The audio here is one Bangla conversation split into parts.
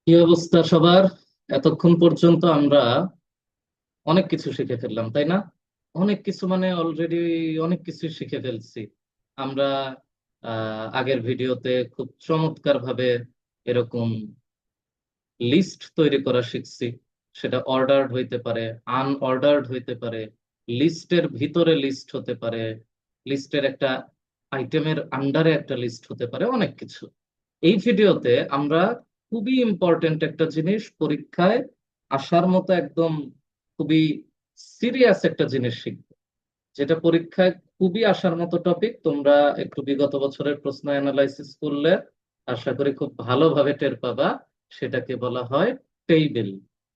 কি অবস্থা সবার? এতক্ষণ পর্যন্ত আমরা অনেক কিছু শিখে ফেললাম, তাই না? অনেক কিছু মানে অলরেডি অনেক কিছু শিখে ফেলছি আমরা। আগের ভিডিওতে খুব চমৎকার ভাবে এরকম লিস্ট তৈরি করা শিখছি। সেটা অর্ডার্ড হইতে পারে, আনঅর্ডার্ড হইতে পারে, লিস্টের ভিতরে লিস্ট হতে পারে, লিস্টের একটা আইটেমের আন্ডারে একটা লিস্ট হতে পারে, অনেক কিছু। এই ভিডিওতে আমরা খুবই ইম্পর্টেন্ট একটা জিনিস, পরীক্ষায় আসার মতো একদম খুবই সিরিয়াস একটা জিনিস শিখবো, যেটা পরীক্ষায় খুবই আসার মতো টপিক। তোমরা একটু বিগত বছরের প্রশ্ন অ্যানালাইসিস করলে আশা করি খুব ভালোভাবে টের পাবা। সেটাকে বলা হয় টেবিল।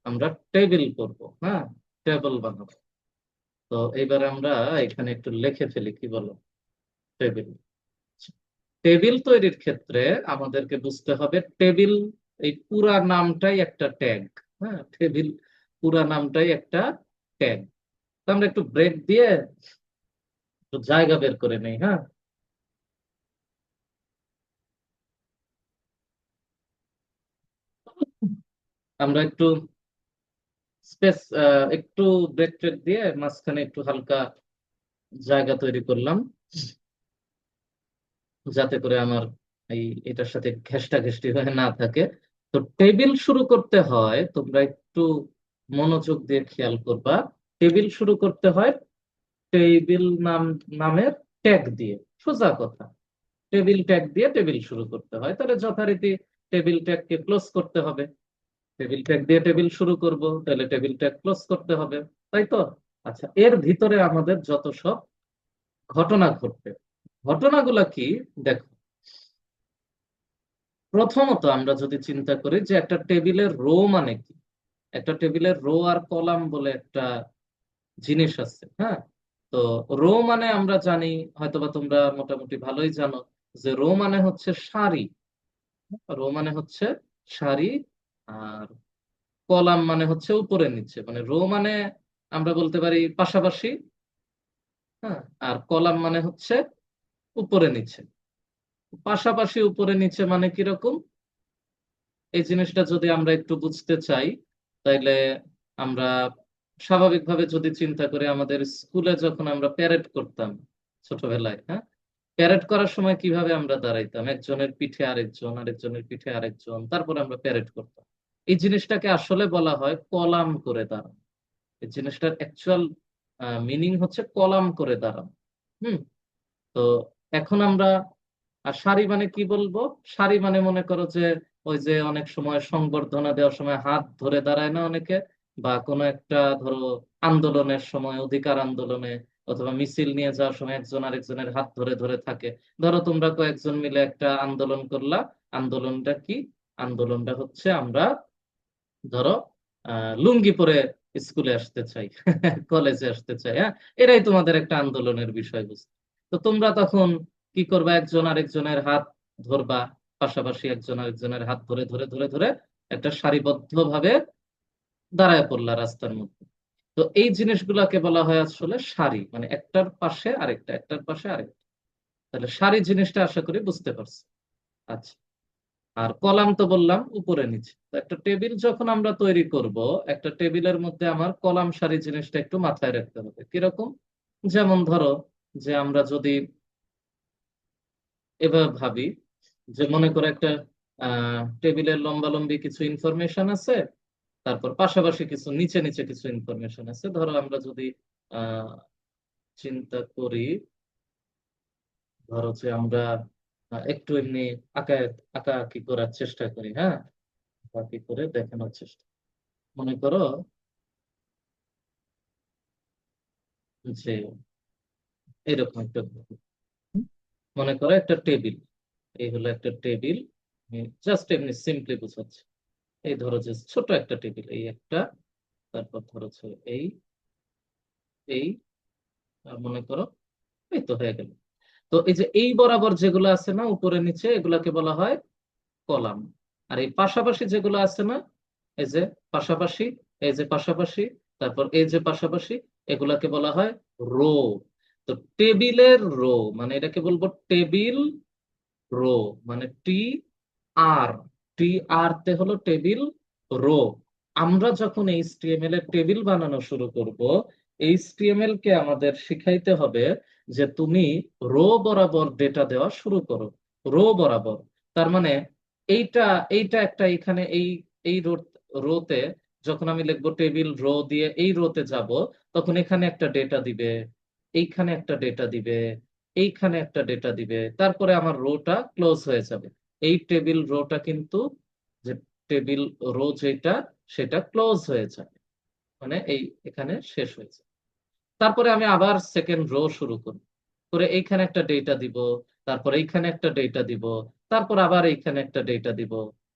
আমরা টেবিল করবো, হ্যাঁ, টেবিল বানাবো। তো এইবার আমরা এখানে একটু লিখে ফেলি, কি বলো? টেবিল। টেবিল তৈরির ক্ষেত্রে আমাদেরকে বুঝতে হবে টেবিল, এই পুরা নামটাই একটা ট্যাগ। হ্যাঁ, টেবিল পুরা নামটাই একটা ট্যাগ। তো আমরা একটু ব্রেক দিয়ে একটু জায়গা বের করে নেই, হ্যাঁ। আমরা একটু স্পেস, একটু ব্রেক ট্রেক দিয়ে মাঝখানে একটু হালকা জায়গা তৈরি করলাম, যাতে করে আমার এটার সাথে ঘেঁষটা ঘেঁষটি হয়ে না থাকে। তো টেবিল শুরু করতে হয়, তোমরা একটু মনোযোগ দিয়ে খেয়াল করবা। টেবিল শুরু করতে হয় টেবিল নামের ট্যাগ দিয়ে। সোজা কথা, টেবিল ট্যাগ দিয়ে টেবিল শুরু করতে হয়, তাহলে যথারীতি টেবিল ট্যাগকে ক্লোজ করতে হবে। টেবিল ট্যাগ দিয়ে টেবিল শুরু করব, তাহলে টেবিল ট্যাগ ক্লোজ করতে হবে, তাই তো? আচ্ছা, এর ভিতরে আমাদের যত সব ঘটনা ঘটবে, ঘটনাগুলা কি? দেখো, প্রথমত আমরা যদি চিন্তা করি যে একটা টেবিলের রো মানে কি। একটা টেবিলের রো আর কলাম বলে একটা জিনিস আছে, হ্যাঁ। তো রো মানে আমরা জানি, হয়তোবা তোমরা মোটামুটি ভালোই জানো, যে রো মানে হচ্ছে সারি। রো মানে হচ্ছে সারি, আর কলাম মানে হচ্ছে উপরে নিচে। মানে রো মানে আমরা বলতে পারি পাশাপাশি, হ্যাঁ। আর কলাম মানে হচ্ছে উপরে নিচে। পাশাপাশি উপরে নিচে মানে কিরকম, এই জিনিসটা যদি আমরা একটু বুঝতে চাই, তাইলে আমরা স্বাভাবিকভাবে যদি চিন্তা করি, আমাদের স্কুলে যখন আমরা প্যারেড করতাম ছোটবেলায়, হ্যাঁ, প্যারেড করার সময় কিভাবে আমরা দাঁড়াইতাম, একজনের পিঠে আরেকজন, আরেকজনের পিঠে আরেকজন, তারপরে আমরা প্যারেড করতাম। এই জিনিসটাকে আসলে বলা হয় কলাম করে দাঁড়ানো। এই জিনিসটার অ্যাকচুয়াল মিনিং হচ্ছে কলাম করে দাঁড়ানো। হুম। তো এখন আমরা, আর সারি মানে কি বলবো? সারি মানে মনে করো যে ওই যে অনেক সময় সংবর্ধনা দেওয়ার সময় হাত ধরে দাঁড়ায় না অনেকে, বা কোনো একটা ধরো আন্দোলনের সময়, অধিকার আন্দোলনে অথবা মিছিল নিয়ে যাওয়ার সময় একজন আরেকজনের হাত ধরে ধরে থাকে। ধরো তোমরা কয়েকজন মিলে একটা আন্দোলন করলা। আন্দোলনটা কি? আন্দোলনটা হচ্ছে আমরা ধরো লুঙ্গি পরে স্কুলে আসতে চাই, কলেজে আসতে চাই, হ্যাঁ। এটাই তোমাদের একটা আন্দোলনের বিষয়বস্তু। তো তোমরা তখন কি করবা? একজন আরেকজনের হাত ধরবা, পাশাপাশি একজন আরেকজনের হাত ধরে ধরে ধরে ধরে একটা সারিবদ্ধ ভাবে দাঁড়ায় পড়লা রাস্তার মধ্যে। তো এই জিনিসগুলাকে বলা হয় আসলে সারি, মানে একটার পাশে আরেকটা, একটার পাশে আরেকটা। তাহলে সারি জিনিসটা আশা করি বুঝতে পারছি। আচ্ছা, আর কলাম তো বললাম উপরে নিচে। তো একটা টেবিল যখন আমরা তৈরি করব, একটা টেবিলের মধ্যে আমার কলাম সারি জিনিসটা একটু মাথায় রাখতে হবে। কিরকম? যেমন ধরো যে আমরা যদি এভাবে ভাবি, যে মনে করে একটা টেবিলের লম্বা লম্বি কিছু ইনফরমেশন আছে, তারপর পাশাপাশি কিছু নিচে নিচে কিছু ইনফরমেশন আছে। ধরো আমরা যদি আহ চিন্তা করি, ধরো যে আমরা একটু এমনি আঁকা আঁকা আঁকি করার চেষ্টা করি, হ্যাঁ, আঁকি করে দেখানোর চেষ্টা। মনে করো যে এরকম একটা ঘটনা। মনে করো একটা টেবিল, এই হলো একটা টেবিল। জাস্ট এমনি সিম্পলি বোঝাচ্ছি। এই ধরো যে ছোট একটা টেবিল, এই একটা, তারপর ধরো যে এই এই মনে করো এই তো হয়ে গেল। তো এই যে এই বরাবর যেগুলো আছে না উপরে নিচে, এগুলাকে বলা হয় কলাম। আর এই পাশাপাশি যেগুলো আছে না, এই যে পাশাপাশি, এই যে পাশাপাশি, তারপর এই যে পাশাপাশি, এগুলাকে বলা হয় রো। তো টেবিলের রো মানে এটাকে বলবো টেবিল রো, মানে টি আর, টি আর তে হলো টেবিল রো। আমরা যখন এইচটিএমএল এর টেবিল বানানো শুরু করব, এইচটিএমএল কে আমাদের শিখাইতে হবে যে তুমি রো বরাবর ডেটা দেওয়া শুরু করো, রো বরাবর। তার মানে এইটা এইটা একটা, এখানে এই এই রোতে যখন আমি লিখবো টেবিল রো দিয়ে এই রোতে যাব, তখন এখানে একটা ডেটা দিবে, এইখানে একটা ডেটা দিবে, এইখানে একটা ডেটা দিবে, তারপরে আমার রোটা ক্লোজ হয়ে যাবে। এই টেবিল রোটা কিন্তু, যে টেবিল রো যেটা, সেটা ক্লোজ হয়ে যাবে, মানে এই এখানে শেষ হয়েছে। তারপরে আমি আবার সেকেন্ড রো শুরু করি, করে এইখানে একটা ডেটা দিব, তারপর এইখানে একটা ডেটা দিব, তারপর আবার এইখানে একটা ডেটা দিব,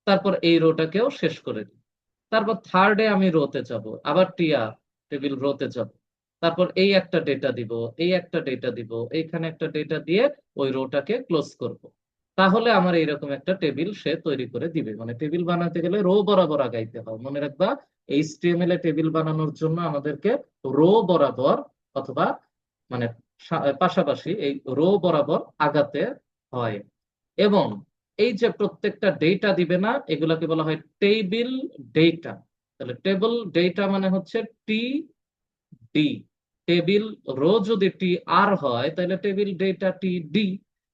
তারপর এই রোটাকেও শেষ করে দিব। তারপর থার্ডে আমি রোতে যাব, আবার টিআর টেবিল রোতে যাব, তারপর এই একটা ডেটা দিব, এই একটা ডেটা দিব, এইখানে একটা ডেটা দিয়ে ওই রোটাকে ক্লোজ করব। তাহলে আমার এইরকম একটা টেবিল সে তৈরি করে দিবে। মানে টেবিল বানাতে গেলে রো বরাবর আগাইতে হয়, মনে রাখবা। এইচটিএমএল এ টেবিল বানানোর জন্য আমাদেরকে রো বরাবর, অথবা মানে পাশাপাশি এই রো বরাবর আগাতে হয়। এবং এই যে প্রত্যেকটা ডেটা দিবে না, এগুলাকে বলা হয় টেবিল ডেটা। তাহলে টেবিল ডেটা মানে হচ্ছে টি ডি। টেবিল রো যদি টি আর হয়, তাহলে টেবিল ডেটা টি ডি।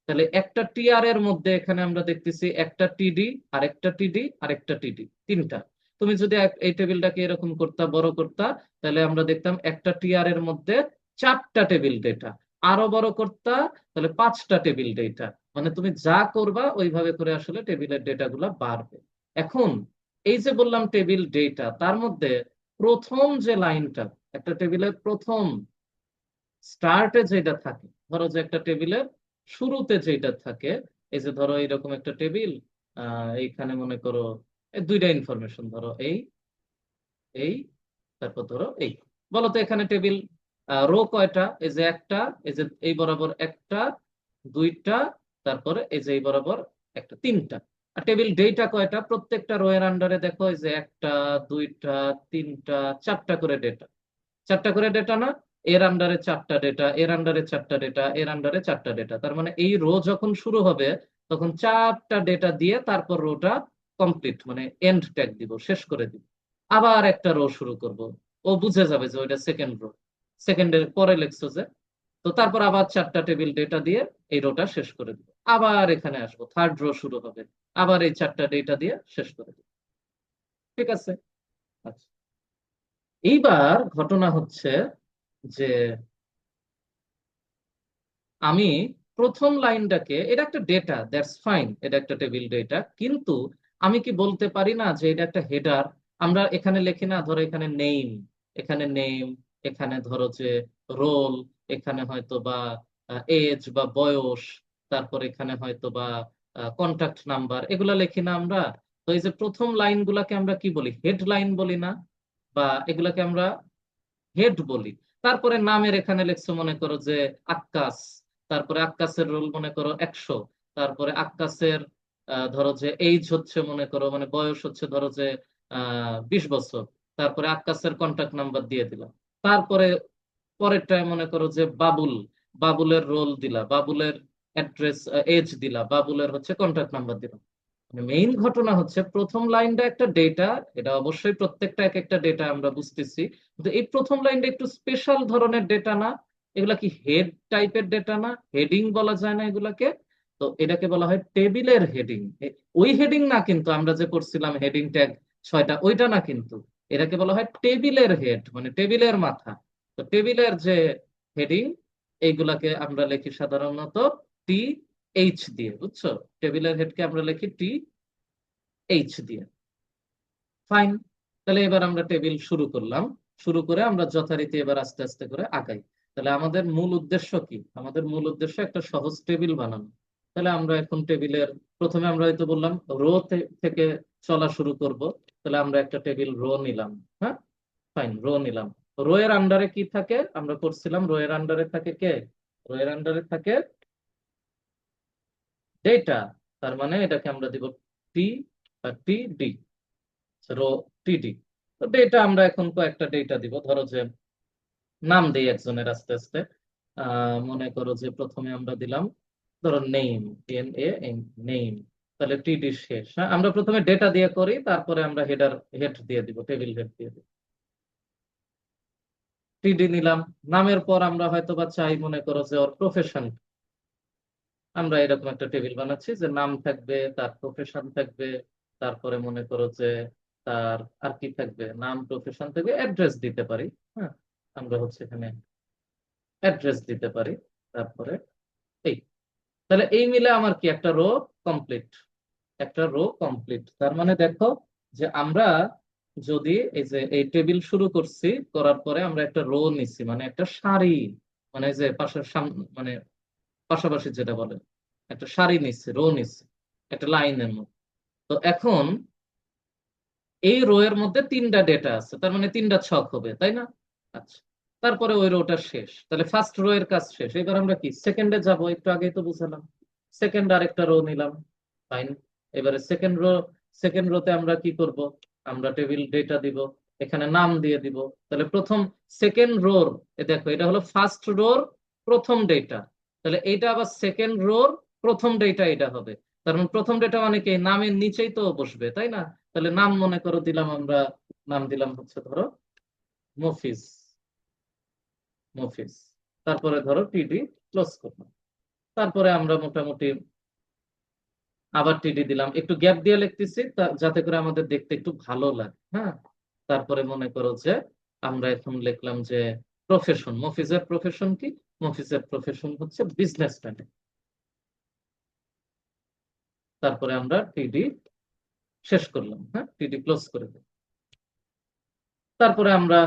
তাহলে একটা টি আর এর মধ্যে এখানে আমরা দেখতেছি একটা টিডি, আরেকটা টিডি, আরেকটা টিডি, তিনটা। তুমি যদি এই টেবিলটাকে এরকম করতা, বড় করতা, তাহলে আমরা দেখতাম একটা টি আর এর মধ্যে চারটা টেবিল ডেটা। আরো বড় করতা, তাহলে পাঁচটা টেবিল ডেটা। মানে তুমি যা করবা ওইভাবে করে আসলে টেবিলের ডেটা গুলা বাড়বে। এখন এই যে বললাম টেবিল ডেটা, তার মধ্যে প্রথম যে লাইনটা, একটা টেবিলের প্রথম স্টার্টে যেটা থাকে, ধরো যে একটা টেবিলের শুরুতে যেটা থাকে, এই যে ধরো এইরকম একটা টেবিল, এইখানে মনে করো এই দুইটা ইনফরমেশন, ধরো এই এই তারপর ধরো এই, বলো তো এখানে টেবিল রো কয়টা? এই যে একটা, এই যে এই বরাবর একটা, দুইটা, তারপরে এই যে এই বরাবর একটা, তিনটা। আর টেবিল ডেটা কয়টা? প্রত্যেকটা রো এর আন্ডারে দেখো এই যে একটা, দুইটা, তিনটা, চারটা করে ডেটা। চারটা করে ডেটা না? এর আন্ডারে চারটা ডেটা, এর আন্ডারে চারটা ডেটা, এর আন্ডারে চারটা ডেটা। তার মানে এই রো যখন শুরু হবে, তখন চারটা ডেটা দিয়ে তারপর রোটা কমপ্লিট, মানে এন্ড ট্যাগ দিব, শেষ করে দিব। আবার একটা রো শুরু করব, ও বুঝে যাবে যে ওইটা সেকেন্ড রো, সেকেন্ডের পরে লেখছো যে। তো তারপর আবার চারটা টেবিল ডেটা দিয়ে এই রোটা শেষ করে দিব। আবার এখানে আসবো, থার্ড রো শুরু হবে, আবার এই চারটা ডেটা দিয়ে শেষ করে দিব। ঠিক আছে? আচ্ছা, এইবার ঘটনা হচ্ছে যে আমি প্রথম লাইনটাকে, এটা একটা ডেটা, দ্যাটস ফাইন, এটা একটা টেবিল ডেটা, কিন্তু আমি কি বলতে পারি না যে এটা একটা হেডার? আমরা এখানে লিখি না, ধরো এখানে নেম, এখানে নেম, এখানে ধরো যে রোল, এখানে হয়তো বা এজ বা বয়স, তারপর এখানে হয়তো বা কন্টাক্ট নাম্বার, এগুলা লিখি না আমরা? তো এই যে প্রথম লাইনগুলাকে আমরা কি বলি? হেডলাইন বলি না? বা এগুলাকে আমরা হেড বলি। তারপরে নামের এখানে লিখছো মনে করো যে আক্কাস, তারপরে আক্কাসের রোল মনে করো 100, তারপরে আক্কাসের ধরো যে এইজ হচ্ছে মনে করো, মানে বয়স হচ্ছে ধরো যে 20 বছর, তারপরে আক্কাসের কন্টাক্ট নাম্বার দিয়ে দিলাম। তারপরে পরেরটায় মনে করো যে বাবুল, বাবুলের রোল দিলা, বাবুলের অ্যাড্রেস, এজ দিলা, বাবুলের হচ্ছে কন্টাক্ট নাম্বার দিলাম। মেইন ঘটনা হচ্ছে প্রথম লাইনটা একটা ডেটা, এটা অবশ্যই প্রত্যেকটা এক একটা ডেটা আমরা বুঝতেছি, কিন্তু এই প্রথম লাইনটা একটু স্পেশাল ধরনের ডেটা না? এগুলা কি হেড টাইপের ডেটা না? হেডিং বলা যায় না এগুলাকে? তো এটাকে বলা হয় টেবিলের হেডিং। ওই হেডিং না কিন্তু, আমরা যে করছিলাম হেডিং ট্যাগ 6টা, ওইটা না কিন্তু। এটাকে বলা হয় টেবিলের হেড, মানে টেবিলের মাথা। তো টেবিলের যে হেডিং, এইগুলাকে আমরা লিখি সাধারণত টি এইচ দিয়ে, বুঝছো? টেবিলের হেডকে আমরা লিখি টি এইচ দিয়ে। ফাইন। তাহলে এবার আমরা টেবিল শুরু করলাম, শুরু করে আমরা যথারীতি এবার আস্তে আস্তে করে আগাই। তাহলে আমাদের মূল উদ্দেশ্য কি? আমাদের মূল উদ্দেশ্য একটা সহজ টেবিল বানানো। তাহলে আমরা এখন টেবিলের, প্রথমে আমরা হয়তো বললাম রো থেকে চলা শুরু করব। তাহলে আমরা একটা টেবিল রো নিলাম। হ্যাঁ, ফাইন, রো নিলাম। রো এর আন্ডারে কি থাকে? আমরা করছিলাম রো এর আন্ডারে থাকে কে? রো এর আন্ডারে থাকে ডেটা। তার মানে এটাকে আমরা দিব টি, টি ডি, রো টিডি। তো ডেটা আমরা এখন কয়েকটা ডেটা দিব, ধরো যে নাম দেই একজনের আস্তে আস্তে। মনে করো যে প্রথমে আমরা দিলাম ধরো নেম, এন এ, নেম। তাহলে টিডি শেষ। হ্যাঁ, আমরা প্রথমে ডেটা দিয়ে করি, তারপরে আমরা হেড দিয়ে দিব, টেবিল হেড দিয়ে দিব। টিডি নিলাম, নামের পর আমরা হয়তো বা চাই মনে করো যে ওর প্রফেশন, আমরা এরকম একটা টেবিল বানাচ্ছি যে নাম থাকবে, তার প্রফেশন থাকবে, তারপরে মনে করো যে তার আর কি থাকবে, নাম প্রফেশন থাকবে, অ্যাড্রেস দিতে পারি। হ্যাঁ, আমরা হচ্ছে এখানে অ্যাড্রেস দিতে পারি। তারপরে এই, তাহলে এই মিলে আমার কি একটা রো কমপ্লিট, একটা রো কমপ্লিট। তার মানে দেখো যে আমরা যদি এই যে এই টেবিল শুরু করছি, করার পরে আমরা একটা রো নিচ্ছি, মানে একটা সারি, মানে যে পাশের মানে পাশাপাশি যেটা বলে, একটা সারি নিচ্ছে, রো নিচ্ছে একটা লাইনের মধ্যে। তো এখন এই রো এর মধ্যে তিনটা ডেটা আছে, তার মানে তিনটা ছক হবে, তাই না? আচ্ছা, তারপরে ওই রোটা শেষ, তাহলে ফার্স্ট রো এর কাজ শেষ। এবার আমরা কি সেকেন্ডে যাব, একটু আগেই তো বুঝলাম। সেকেন্ড আরেকটা রো নিলাম, ফাইন। এবারে সেকেন্ড রোতে আমরা কি করব, আমরা টেবিল ডেটা দিব, এখানে নাম দিয়ে দিব। তাহলে প্রথম সেকেন্ড রোর, দেখো এটা হলো ফার্স্ট রোর প্রথম ডেটা, তাহলে এইটা আবার সেকেন্ড রোর প্রথম ডেটা এটা হবে। তার মানে প্রথম ডেটা মানে কি নামের নিচেই তো বসবে, তাই না? তাহলে নাম মনে করো দিলাম আমরা, নাম দিলাম হচ্ছে ধরো মফিজ, মফিজ। তারপরে ধরো টিডি ক্লোজ করলাম। তারপরে আমরা মোটামুটি আবার টিডি দিলাম, একটু গ্যাপ দিয়ে লিখতেছি যাতে করে আমাদের দেখতে একটু ভালো লাগে। হ্যাঁ, তারপরে মনে করো যে আমরা এখন লিখলাম যে প্রফেশন, মফিজের প্রফেশন কি, মফিজের প্রফেশন হচ্ছে বিজনেসম্যান। তারপরে আমরা টিডি শেষ করলাম, হ্যাঁ, টিডি ক্লোজ করে দিলাম। তারপরে আমরা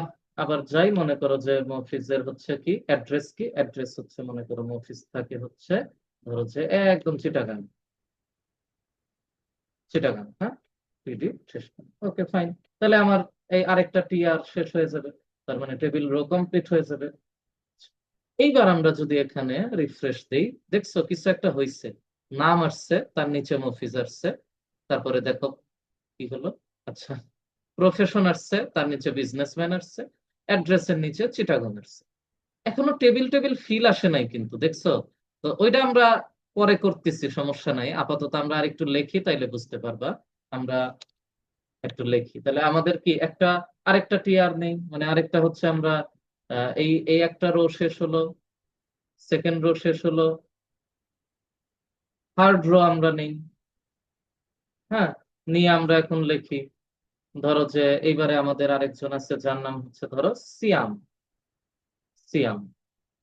আবার যাই, মনে করো যে মফিজের হচ্ছে কি অ্যাড্রেস, কি অ্যাড্রেস হচ্ছে মনে করো মফিজ থাকে হচ্ছে ধরো যে একদম চিটাগাং, চিটাগাং। হ্যাঁ, পিডি শেষ করলাম, ওকে ফাইন। তাহলে আমার এই আরেকটা টিআর শেষ হয়ে যাবে, তার মানে টেবিল রো কমপ্লিট হয়ে যাবে। এইবার আমরা যদি এখানে রিফ্রেশ দেই, দেখছো কিছু একটা হয়েছে, নাম আসছে, তার নিচে মফিজ আসছে, তারপরে দেখো কি হলো। আচ্ছা, প্রফেশন আসছে, তার নিচে বিজনেসম্যান আসছে, অ্যাড্রেসের নিচে চিটাগং আসছে। এখনো টেবিল টেবিল ফিল আসে নাই কিন্তু, দেখছো? তো ওইটা আমরা পরে করতেছি, সমস্যা নাই। আপাতত আমরা আরেকটু লেখি, তাইলে বুঝতে পারবা। আমরা একটু লেখি, তাহলে আমাদের কি একটা আরেকটা টিআর নেই, মানে আরেকটা হচ্ছে আমরা এই এই একটা রো শেষ হলো, সেকেন্ড রো শেষ হলো, থার্ড রো আমরা নেই। হ্যাঁ, নিয়ে আমরা এখন লিখি, ধরো যে এইবারে আমাদের আরেকজন আছে যার নাম হচ্ছে ধরো সিয়াম, সিয়াম।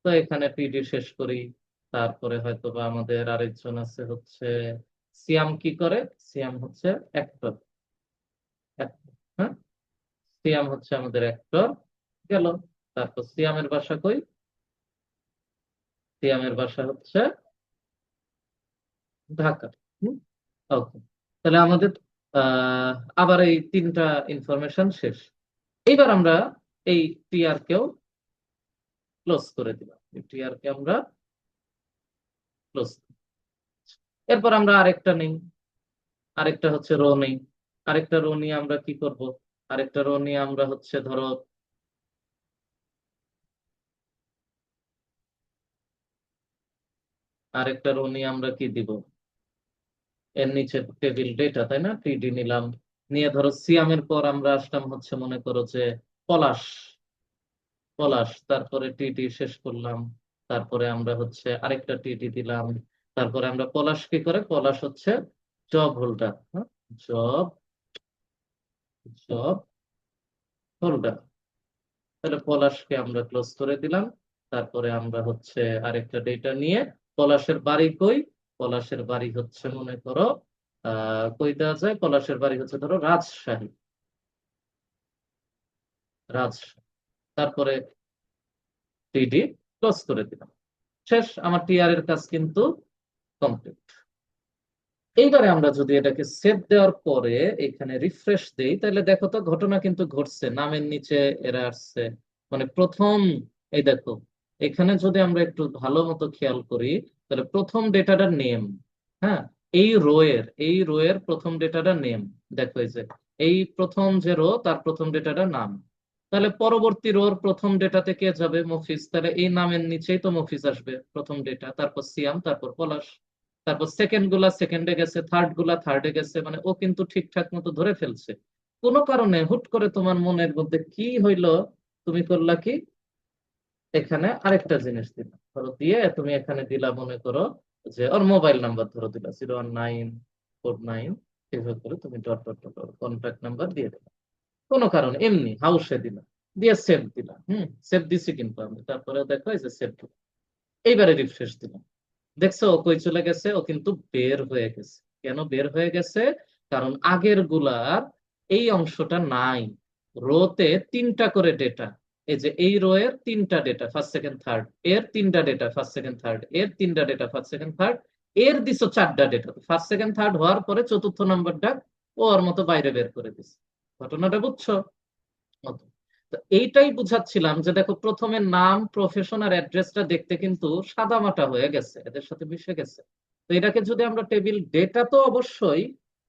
তো এখানে পিডি শেষ করি। তারপরে হয়তো বা আমাদের আরেকজন আছে হচ্ছে সিয়াম, কি করে, সিয়াম হচ্ছে অ্যাক্টর, হ্যাঁ, সিয়াম হচ্ছে আমাদের অ্যাক্টর, গেল। তারপর সিয়ামের বাসা কই, সিয়ামের বাসা হচ্ছে ঢাকা। ওকে, তাহলে আমাদের আহ আবার এই তিনটা ইনফরমেশন শেষ। এইবার আমরা এই টিআর কেও ক্লোজ করে দিলাম, এই টিআর কে আমরা ক্লোজ। এরপর আমরা আরেকটা নেই, আরেকটা হচ্ছে রো নেই। আরেকটা রো নিয়ে আমরা কি করব, আরেকটা রো নিয়ে আমরা হচ্ছে ধরো আরেকটা রো নিয়ে আমরা কি দিব, এর নিচে টেবিল ডেটা, তাই না? টিডি নিলাম, নিয়ে ধরো সিয়ামের পর আমরা আসলাম হচ্ছে মনে করো যে পলাশ, পলাশ। তারপরে টিডি শেষ করলাম, তারপরে আমরা হচ্ছে আরেকটা টিডি দিলাম। তারপরে আমরা পলাশ কি করে, পলাশ হচ্ছে job holder, job, job holder. তাহলে পলাশকে আমরা ক্লোজ করে দিলাম। তারপরে আমরা হচ্ছে আরেকটা ডেটা নিয়ে, পলাশের বাড়ি কই, পলাশের বাড়ি হচ্ছে মনে করো কই দেওয়া যায়, পলাশের বাড়ি হচ্ছে ধরো রাজশাহী, রাজশাহী। তারপরে টিডি ক্লোজ করে দিলাম, শেষ। আমার টিআর এর কাজ কিন্তু কমপ্লিট। এইবারে আমরা যদি এটাকে সেভ দেওয়ার পরে এখানে রিফ্রেশ দেই, তাহলে দেখো তো ঘটনা কিন্তু ঘটছে, নামের নিচে এরা আসছে, মানে প্রথম, এই দেখো এখানে যদি আমরা একটু ভালো মতো খেয়াল করি, তাহলে প্রথম ডেটাটার নেম, হ্যাঁ, এই রো এর প্রথম ডেটাটা নেম, দেখো এই যে এই প্রথম যে রো তার প্রথম ডেটাটা নাম। তাহলে পরবর্তী রোর প্রথম ডেটাতে কে যাবে, মফিজ, তাহলে এই নামের নিচেই তো মফিজ আসবে প্রথম ডেটা, তারপর সিয়াম, তারপর পলাশ। তারপর সেকেন্ড গুলা সেকেন্ডে গেছে, থার্ড গুলা থার্ডে গেছে, মানে ও কিন্তু ঠিকঠাক মতো ধরে ফেলছে। কোনো কারণে হুট করে তোমার মনের মধ্যে কি হইলো, তুমি করলা কি, এখানে আরেকটা জিনিস দিলা, ধরো দিয়ে তুমি এখানে দিলা মনে করো যে ওর মোবাইল নাম্বার ধরো দিলা 01949, এভাবে করে তুমি dot dot dot contact number দিয়ে দিলা। কোনো কারণে এমনি হাউসে দিলা, দিয়ে সেভ দিলা। সেভ দিছি কিন্তু আমি, তারপরে দেখো এই যে সেভ দিলাম। এইবারে রিফ্রেশ দিলাম, দেখছো ও কই চলে গেছে, ও কিন্তু বের হয়ে গেছে। কেন বের হয়ে গেছে? কারণ আগের গুলার এই অংশটা নাই। রোতে তিনটা করে ডেটা, এই যে এই রো এর তিনটা ডেটা ফার্স্ট সেকেন্ড থার্ড, এর তিনটা ডেটা ফার্স্ট সেকেন্ড থার্ড, এর তিনটা ডেটা ফার্স্ট সেকেন্ড থার্ড, এর দিছো চারটা ডেটা, ফার্স্ট সেকেন্ড থার্ড হওয়ার পরে চতুর্থ নাম্বারটা ও ওর মতো বাইরে বের করে দিছে। ঘটনাটা বুঝছো? মতো। তো এইটাই বুঝাচ্ছিলাম যে দেখো প্রথমে নাম, প্রফেশন আর অ্যাড্রেসটা দেখতে কিন্তু সাদামাটা হয়ে গেছে, এদের সাথে মিশে গেছে। তো এটাকে যদি আমরা টেবিল ডেটা, তো অবশ্যই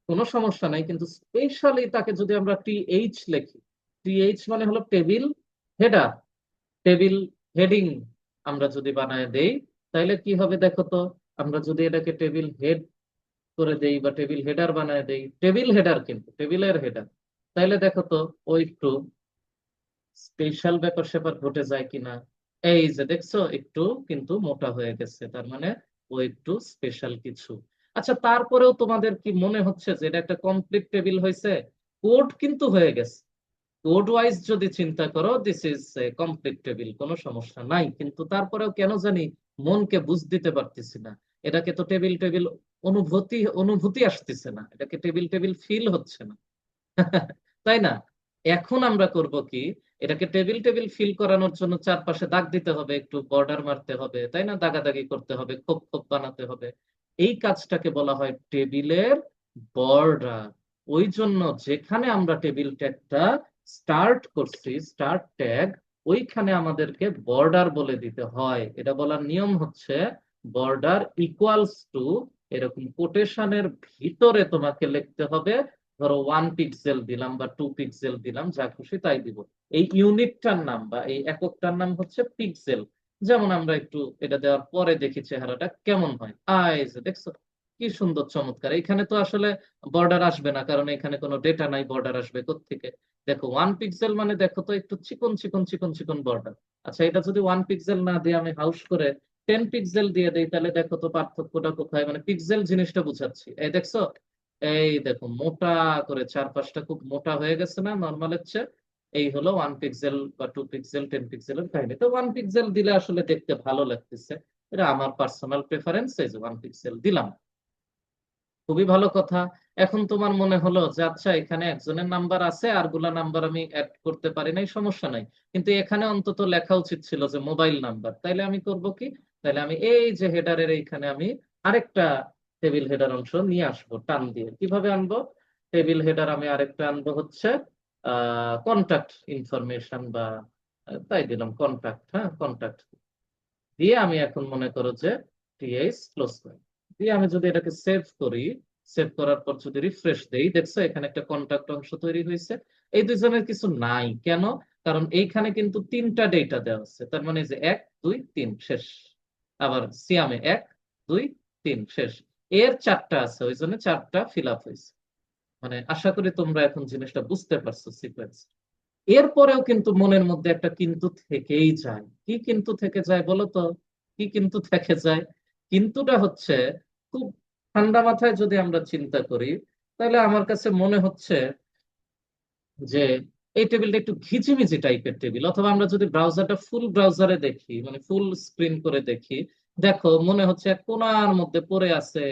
কোনো সমস্যা নাই, কিন্তু স্পেশালি তাকে যদি আমরা টিএইচ লিখি, টিএইচ মানে হলো টেবিল হেডার, টেবিল হেডিং আমরা যদি বানায় দেই, তাহলে কি হবে দেখো তো। আমরা যদি এটাকে টেবিল হেড করে দেই বা টেবিল হেডার বানায় দেই, টেবিল হেডার কিন্তু টেবিলের হেডার, তাহলে দেখো তো ও একটু স্পেশাল ব্যাপার স্যাপার ঘটে যায় কিনা। এই যে দেখছো একটু কিন্তু মোটা হয়ে গেছে, তার মানে ও একটু স্পেশাল কিছু। আচ্ছা, তারপরেও তোমাদের কি মনে হচ্ছে যে এটা একটা কমপ্লিট টেবিল হয়েছে? কোড কিন্তু হয়ে গেছে। কোড ওয়াইজ যদি চিন্তা করো, this is a complete table, কোনো সমস্যা নাই, কিন্তু তারপরেও কেন জানি মনকে বুঝ দিতে পারতেছি না। এটাকে তো টেবিল টেবিল অনুভূতি অনুভূতি আসতেছে না, এটাকে টেবিল টেবিল ফিল হচ্ছে না। তাই না? এখন আমরা করব কি, এটাকে টেবিল টেবিল ফিল করানোর জন্য চারপাশে দাগ দিতে হবে, একটু বর্ডার মারতে হবে, তাই না, দাগাদাগি করতে হবে, খোপ খোপ বানাতে হবে। এই কাজটাকে বলা হয় টেবিলের বর্ডার। ওই জন্য যেখানে আমরা টেবিল ট্যাগটা স্টার্ট করছি, স্টার্ট ট্যাগ, ওইখানে আমাদেরকে বর্ডার বলে দিতে হয়। এটা বলার নিয়ম হচ্ছে বর্ডার ইকুয়ালস টু, এরকম কোটেশনের ভিতরে তোমাকে লিখতে হবে। ধরো 1 পিক্সেল দিলাম বা 2 পিক্সেল দিলাম, যা খুশি তাই দিব। এই ইউনিটটার নাম বা এই এককটার নাম হচ্ছে পিক্সেল। যেমন আমরা একটু এটা দেওয়ার পরে দেখি চেহারাটা কেমন হয়। যে দেখছো কি সুন্দর চমৎকার। এখানে তো আসলে বর্ডার আসবে না, কারণ এখানে কোনো ডেটা নাই, বর্ডার আসবে কোত্থেকে? দেখো 1 পিক্সেল মানে দেখো তো একটু চিকন চিকন চিকন চিকন বর্ডার। আচ্ছা, এটা যদি 1 পিক্সেল না দিয়ে আমি হাউস করে 10 পিক্সেল দিয়ে দেই, তাহলে দেখো তো পার্থক্যটা কোথায়। মানে পিক্সেল জিনিসটা বুঝাচ্ছি, এই দেখছো, এই দেখো মোটা করে চারপাশটা খুব মোটা হয়ে গেছে না নর্মালের চেয়ে। এই হলো 1 পিক্সেল বা 2 পিক্সেল 10 পিক্সেলের কাহিনী। তো 1 পিক্সেল দিলে আসলে দেখতে ভালো লাগতেছে, এটা আমার পার্সোনাল প্রেফারেন্স, এই যে 1 পিক্সেল দিলাম। খুবই ভালো কথা। এখন তোমার মনে হলো যে আচ্ছা, এখানে একজনের নাম্বার আছে, আর গুলা নাম্বার আমি অ্যাড করতে পারি নাই, সমস্যা নাই, কিন্তু এখানে অন্তত লেখা উচিত ছিল যে মোবাইল নাম্বার। তাইলে আমি করব কি, তাইলে আমি এই যে হেডারের এইখানে আমি আরেকটা টেবিল হেডার অংশ নিয়ে আসবো টান দিয়ে। কিভাবে আনবো? টেবিল হেডার আমি আরেকটা আনবো হচ্ছে কন্টাক্ট ইনফরমেশন বা তাই দিলাম কন্টাক্ট, হ্যাঁ কন্টাক্ট দিয়ে আমি এখন মনে করো যে টিএস ক্লোজ করি, দিয়ে আমি যদি এটাকে সেভ করি, সেভ করার পর যদি রিফ্রেশ দেই, দেখছো এখানে একটা কন্টাক্ট অংশ তৈরি হয়েছে। এই দুজনের কিছু নাই কেন? কারণ এইখানে কিন্তু তিনটা ডেটা দেওয়া আছে, তার মানে যে 1 2 3 শেষ। আবার সিয়ামে 1 2 3 শেষ। এর চারটা আছে, ওই জন্য চারটা ফিল আপ হয়েছে। মানে আশা করি তোমরা এখন জিনিসটা বুঝতে পারছো সিকোয়েন্স। এরপরেও কিন্তু মনের মধ্যে একটা কিন্তু থেকেই যায়। কি কিন্তু থেকে যায় বলো তো? কি কিন্তু থেকে যায়? কিন্তুটা হচ্ছে, খুব ঠান্ডা মাথায় যদি আমরা চিন্তা করি, তাহলে আমার কাছে মনে হচ্ছে যে এই টেবিলটা একটু ঘিচিমিচি টাইপের টেবিল। অথবা আমরা যদি ব্রাউজারটা ফুল ব্রাউজারে দেখি, মানে ফুল স্ক্রিন করে দেখি, দেখো মনে হচ্ছে এক কোণার মধ্যে পড়ে আছে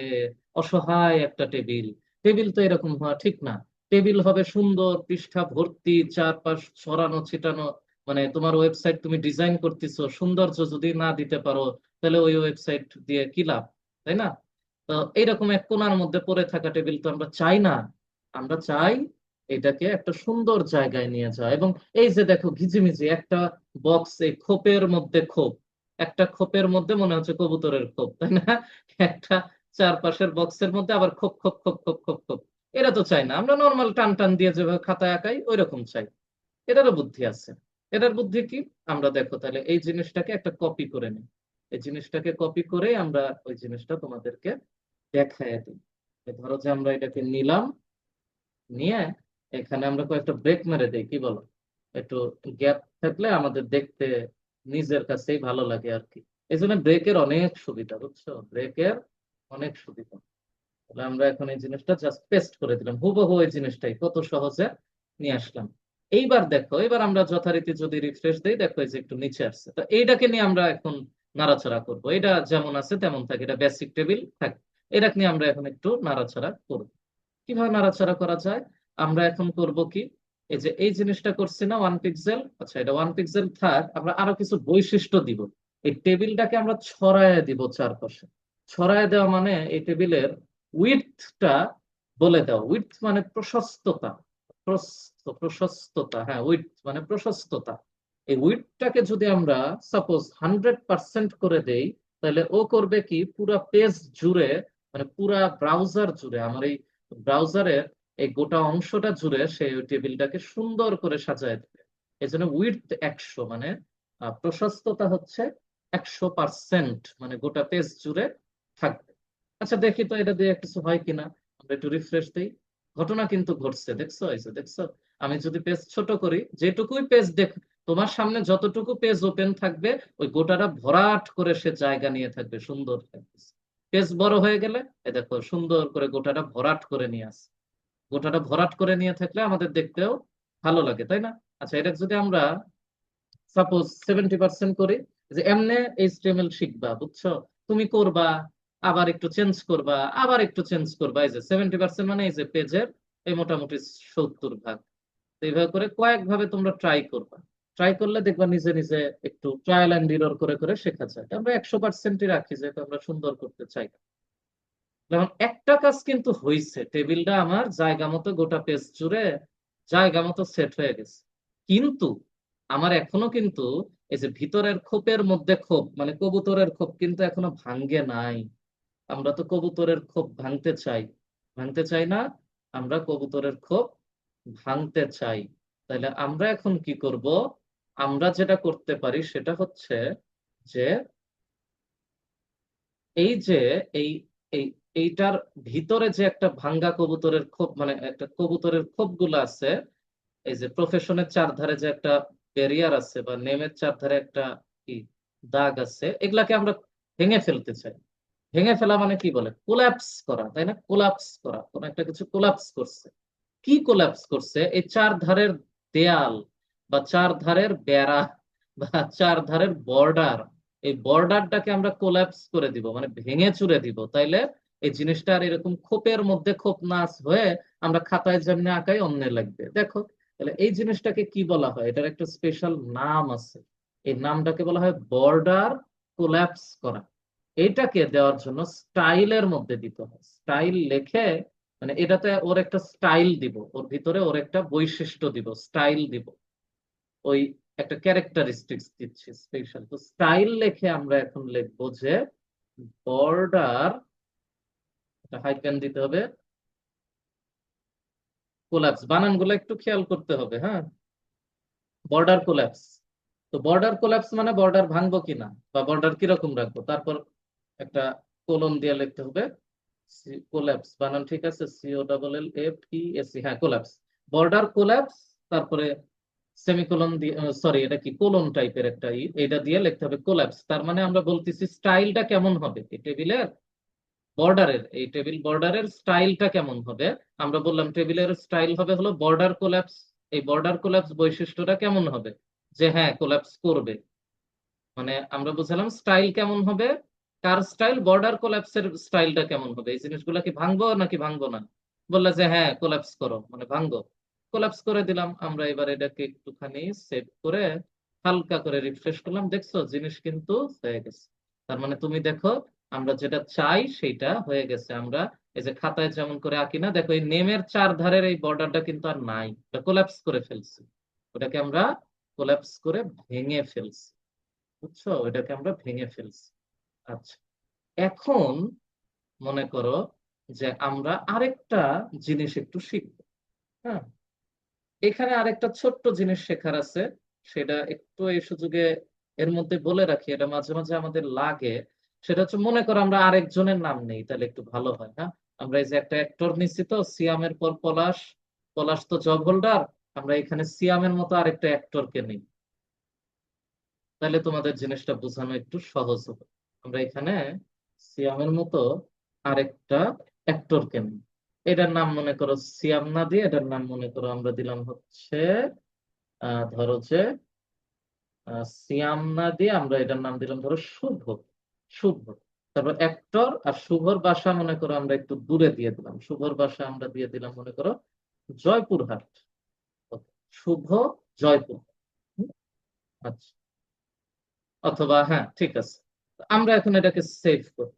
অসহায় একটা টেবিল। টেবিল তো এরকম হওয়া ঠিক না। টেবিল হবে সুন্দর, পৃষ্ঠা ভর্তি, চারপাশ ছড়ানো ছিটানো। মানে তোমার ওয়েবসাইট তুমি ডিজাইন করতেছো, সৌন্দর্য যদি না দিতে পারো, তাহলে ওই ওয়েবসাইট দিয়ে কি লাভ, তাই না? তো এইরকম এক কোণার মধ্যে পড়ে থাকা টেবিল তো আমরা চাই না। আমরা চাই এটাকে একটা সুন্দর জায়গায় নিয়ে যায়। এবং এই যে দেখো ঘিজিমিজি একটা বক্স, এই খোপের মধ্যে খোপ, একটা খোপের মধ্যে মনে হচ্ছে কবুতরের খোপ, তাই না? একটা চারপাশের বক্সের মধ্যে আবার খোপ খোপ খোপ খোপ খোপ খোপ। এটা তো চাই না আমরা, নর্মাল টান টান দিয়ে যেভাবে খাতায় আঁকাই ওই রকম চাই। এটারও বুদ্ধি আছে। এটার বুদ্ধি কি? আমরা দেখো তাহলে এই জিনিসটাকে একটা কপি করে নিই। এই জিনিসটাকে কপি করে আমরা ওই জিনিসটা তোমাদেরকে দেখায় দিই। ধরো যে আমরা এটাকে নিলাম, নিয়ে এখানে আমরা কয়েকটা ব্রেক মেরে দিই, কি বলো? একটু গ্যাপ থাকলে আমাদের দেখতে নিজের কাছেই ভালো লাগে আর কি। এই জন্য ব্রেকের অনেক সুবিধা, বুঝছো, ব্রেকের অনেক সুবিধা। তাহলে আমরা এখন এই জিনিসটা জাস্ট পেস্ট করে দিলাম, হুবহু এই জিনিসটাই কত সহজে নিয়ে আসলাম। এইবার দেখো, এবার আমরা যথারীতি যদি রিফ্রেশ দেই, দেখো এই যে একটু নিচে আসছে। তো এইটাকে নিয়ে আমরা এখন নাড়াচাড়া করব, এটা যেমন আছে তেমন থাকে, এটা বেসিক টেবিল থাকে। এটাকে নিয়ে আমরা এখন একটু নাড়াচাড়া করব। কিভাবে নাড়াচাড়া করা যায়? আমরা এখন করব কি, এই যে এই জিনিসটা করছি না 1 পিক্সেল, আচ্ছা এটা 1 পিক্সেল থাক, আমরা আরো কিছু বৈশিষ্ট্য দিব। এই টেবিলটাকে আমরা ছড়ায় দিব চারপাশে। ছড়ায় দেওয়া মানে এই টেবিলের উইডথটা বলে দাও। উইডথ মানে প্রশস্ততা, প্রশস্ততা, হ্যাঁ, উইডথ মানে প্রশস্ততা। এই উইডথটাকে যদি আমরা সাপোজ 100% করে দেই, তাহলে ও করবে কি, পুরা পেজ জুড়ে, মানে পুরা ব্রাউজার জুড়ে, আমার এই ব্রাউজারের এই গোটা অংশটা জুড়ে সে ওই টেবিলটাকে সুন্দর করে সাজায় দেবে। এই জন্য উইডথ 100, মানে প্রশস্ততা হচ্ছে 100%, মানে গোটা পেজ জুড়ে থাকবে। আচ্ছা দেখি তো এটা দিয়ে কিছু হয় কিনা। আমরা একটু রিফ্রেশ দিই, ঘটনা কিন্তু ঘটছে, দেখছো? এই যে দেখছো, আমি যদি পেজ ছোট করি, যেটুকুই পেজ দেখ, তোমার সামনে যতটুকু পেজ ওপেন থাকবে, ওই গোটাটা ভরাট করে সে জায়গা নিয়ে থাকবে, সুন্দর থাকবে। পেজ বড় হয়ে গেলে এ দেখো সুন্দর করে গোটাটা ভরাট করে নিয়ে আসে। গোটাটা ভরাট করে নিয়ে থাকলে আমাদের দেখতেও ভালো লাগে, তাই না? আচ্ছা এটা যদি আমরা সাপোজ 70% করি, যে এমনে এইচটিএমএল শিখবা, বুঝছো, তুমি করবা, আবার একটু চেঞ্জ করবা, আবার একটু চেঞ্জ করবা, এই যে 70% মানে এই যে পেজের এই মোটামুটি 70 ভাগ। তো এইভাবে করে কয়েকভাবে তোমরা ট্রাই করবা। ট্রাই করলে দেখবা নিজে নিজে একটু ট্রায়াল অ্যান্ড এরর করে করে শেখা যায়। আমরা 100%ই রাখি, যেহেতু আমরা সুন্দর করতে চাই। যেমন একটা কাজ কিন্তু হয়েছে, টেবিলটা আমার জায়গা মতো গোটা পেজ জুড়ে জায়গা মতো সেট হয়ে গেছে। কিন্তু আমার এখনো কিন্তু এই যে ভিতরের খোপের মধ্যে খোপ, মানে কবুতরের খোপ কিন্তু এখনো ভাঙ্গে নাই। আমরা তো কবুতরের খোপ ভাঙতে চাই, ভাঙতে চাই না? আমরা কবুতরের খোপ ভাঙতে চাই। তাহলে আমরা এখন কি করব? আমরা যেটা করতে পারি সেটা হচ্ছে যে এই যে এই এই এইটার ভিতরে যে একটা ভাঙ্গা কবুতরের খোপ, মানে একটা কবুতরের খোপ গুলো আছে, এই যে প্রফেশনের চারধারে যে একটা ব্যারিয়ার আছে, বা নেমের চারধারে একটা কি দাগ আছে, এগুলাকে আমরা ভেঙে ফেলতে চাই। ভেঙে ফেলা মানে কি বলে, কোলাপস করা, তাই না? কোলাপস করা, কোন একটা কিছু কোলাপস করছে। কি কোলাপস করছে? এই চার ধারের দেয়াল, বা চার ধারের বেড়া, বা চার ধারের বর্ডার, এই বর্ডারটাকে আমরা কোলাপস করে দিব, মানে ভেঙে চুরে দিব। তাইলে এই জিনিসটা আর এরকম খোপের মধ্যে খোপ নাচ হয়ে আমরা খাতায় যেমনি আঁকাই অন্যে লাগবে, দেখো। তাহলে এই জিনিসটাকে কি বলা হয়? এটার একটা স্পেশাল নাম আছে। এই নামটাকে বলা হয় বর্ডার কোলাপস করা। এইটাকে দেওয়ার জন্য স্টাইলের মধ্যে দিতে হয়, স্টাইল লেখে, মানে এটাতে ওর একটা স্টাইল দিব, ওর ভিতরে ওর একটা বৈশিষ্ট্য দিব, স্টাইল দিব, ওই একটা ক্যারেক্টারিস্টিক্স দিচ্ছি স্পেশাল। তো স্টাইল লেখে আমরা এখন লিখবো যে বর্ডার, এটা হাইফেন দিতে হবে, কোলাপস, বানানগুলো একটু খেয়াল করতে হবে, হ্যাঁ। Border collapse. তো বর্ডার কোলাপস মানে বর্ডার ভাঙবো কিনা, বা বর্ডার কিরকম রাখবো, তারপর একটা কোলন দিয়ে লিখতে হবে। কোলাপস বানান ঠিক আছে, COLLAPSE, হ্যাঁ কোলাপস, বর্ডার কোলাপস। তারপরে সেমিকোলন দিয়ে, সরি এটা কি কোলন টাইপের একটা এটা দিয়ে লিখতে হবে কোলাপস। তার মানে আমরা বলতেছি স্টাইলটা কেমন হবে এই টেবিলের বর্ডারের, এই টেবিল বর্ডারের স্টাইলটা কেমন হবে। আমরা বললাম টেবিলের স্টাইল হবে হলো বর্ডার কোলাপস। এই বর্ডার কোলাপস বৈশিষ্ট্যটা কেমন হবে? যে হ্যাঁ কোলাপস করবে, মানে আমরা বুঝালাম স্টাইল কেমন হবে, কার স্টাইল, বর্ডার কোলাপসের স্টাইলটা কেমন হবে, এই জিনিসগুলা কি ভাঙবো নাকি ভাঙবো না? বললে যে হ্যাঁ কোলাপস করো, মানে ভাঙবো। কোলাপস করে দিলাম। আমরা এবার এটাকে একটুখানি সেভ করে হালকা করে রিফ্রেশ করলাম, দেখছো জিনিস কিন্তু হয়ে গেছে। তার মানে তুমি দেখো, আমরা যেটা চাই সেটা হয়ে গেছে। আমরা এই যে খাতায় যেমন করে আঁকি না, দেখো এই নেমের চার ধারের এই বর্ডারটা কিন্তু আর নাই, এটা কোলাপস করে ফেলছি। ওটাকে আমরা কোলাপস করে ভেঙে ফেলছি, বুঝছো, এটাকে আমরা ভেঙে ফেলছি। আচ্ছা, এখন মনে করো যে আমরা আরেকটা জিনিস একটু শিখবো, হ্যাঁ। এখানে আরেকটা ছোট্ট জিনিস শেখার আছে, সেটা একটু এই সুযোগে এর মধ্যে বলে রাখি, এটা মাঝে মাঝে আমাদের লাগে। সেটা হচ্ছে, মনে করো আমরা আরেকজনের নাম নেই, তাহলে একটু ভালো হয়। হ্যাঁ, আমরা এই যে একটা অ্যাক্টর নিচ্ছি, তো সিয়ামের পর পলাশ, পলাশ তো জব হোল্ডার, আমরা এখানে সিয়ামের মতো আরেকটা অ্যাক্টরকে নিই, তাহলে তোমাদের জিনিসটা বোঝানো একটু সহজ হবে। আমরা এখানে সিয়ামের মতো আরেকটা অ্যাক্টরকে নিই, এটার নাম মনে করো সিয়াম না দিয়ে এটার নাম মনে করো আমরা দিলাম হচ্ছে ধরো যে সিয়াম না দিয়ে আমরা এটার নাম দিলাম ধরো শুভ। শুভ। তারপর অ্যাক্টর আর শুভর বাসা মনে করো আমরা একটু দূরে দিয়ে দিলাম, শুভর বাসা আমরা দিয়ে দিলাম মনে করো জয়পুরহাট। Okay, শুভ জয়পুর। হুম, আচ্ছা, অথবা হ্যাঁ ঠিক আছে, আমরা এখন এটাকে সেভ করি।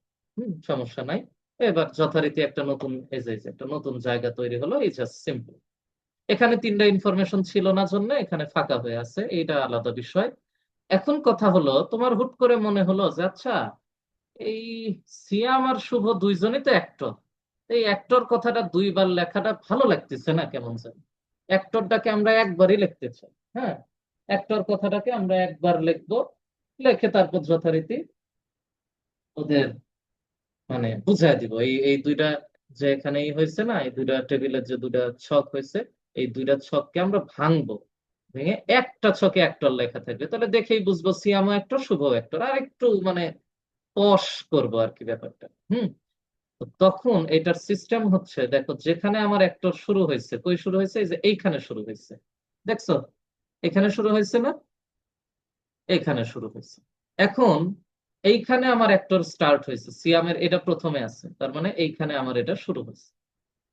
সমস্যা নাই। এবার যথারীতি একটা নতুন এই যে একটা নতুন জায়গা তৈরি হলো, এই জাস্ট সিম্পল। এখানে তিনটা ইনফরমেশন ছিল না জন্য এখানে ফাঁকা হয়ে আছে, এইটা আলাদা বিষয়। এখন কথা হলো, তোমার হুট করে মনে হলো যে আচ্ছা, এই সিয়াম আর শুভ দুইজনই তো অ্যাক্টর, এই অ্যাক্টর কথাটা দুইবার লেখাটা ভালো লাগতেছে না, কেমন যেন। অ্যাক্টরটাকে আমরা একবারই লিখতে চাই। হ্যাঁ, অ্যাক্টর কথাটাকে আমরা একবার লিখবো, লিখে তারপর যথারীতি ওদের মানে বুঝাই দিব। এই এই দুইটা যে এখানেই হয়েছে না, এই দুইটা টেবিলের যে দুইটা ছক হয়েছে, এই দুইটা ছককে আমরা ভাঙবো, ভেঙে একটা ছকে অ্যাক্টর লেখা থাকবে, তাহলে দেখেই বুঝবো সিয়ামও অ্যাক্টর শুভ অ্যাক্টর। আর একটু মানে পশ করবো আর কি ব্যাপারটা। তো তখন এটার সিস্টেম হচ্ছে, দেখো যেখানে আমার অ্যাক্টর শুরু হয়েছে, কই শুরু হয়েছে, এই যে এইখানে শুরু হয়েছে, দেখছো? এখানে শুরু হয়েছে না, এইখানে শুরু হয়েছে। এখন এইখানে আমার অ্যাক্টর স্টার্ট হয়েছে, সিয়ামের এটা প্রথমে আছে, তার মানে এইখানে আমার এটা শুরু হয়েছে।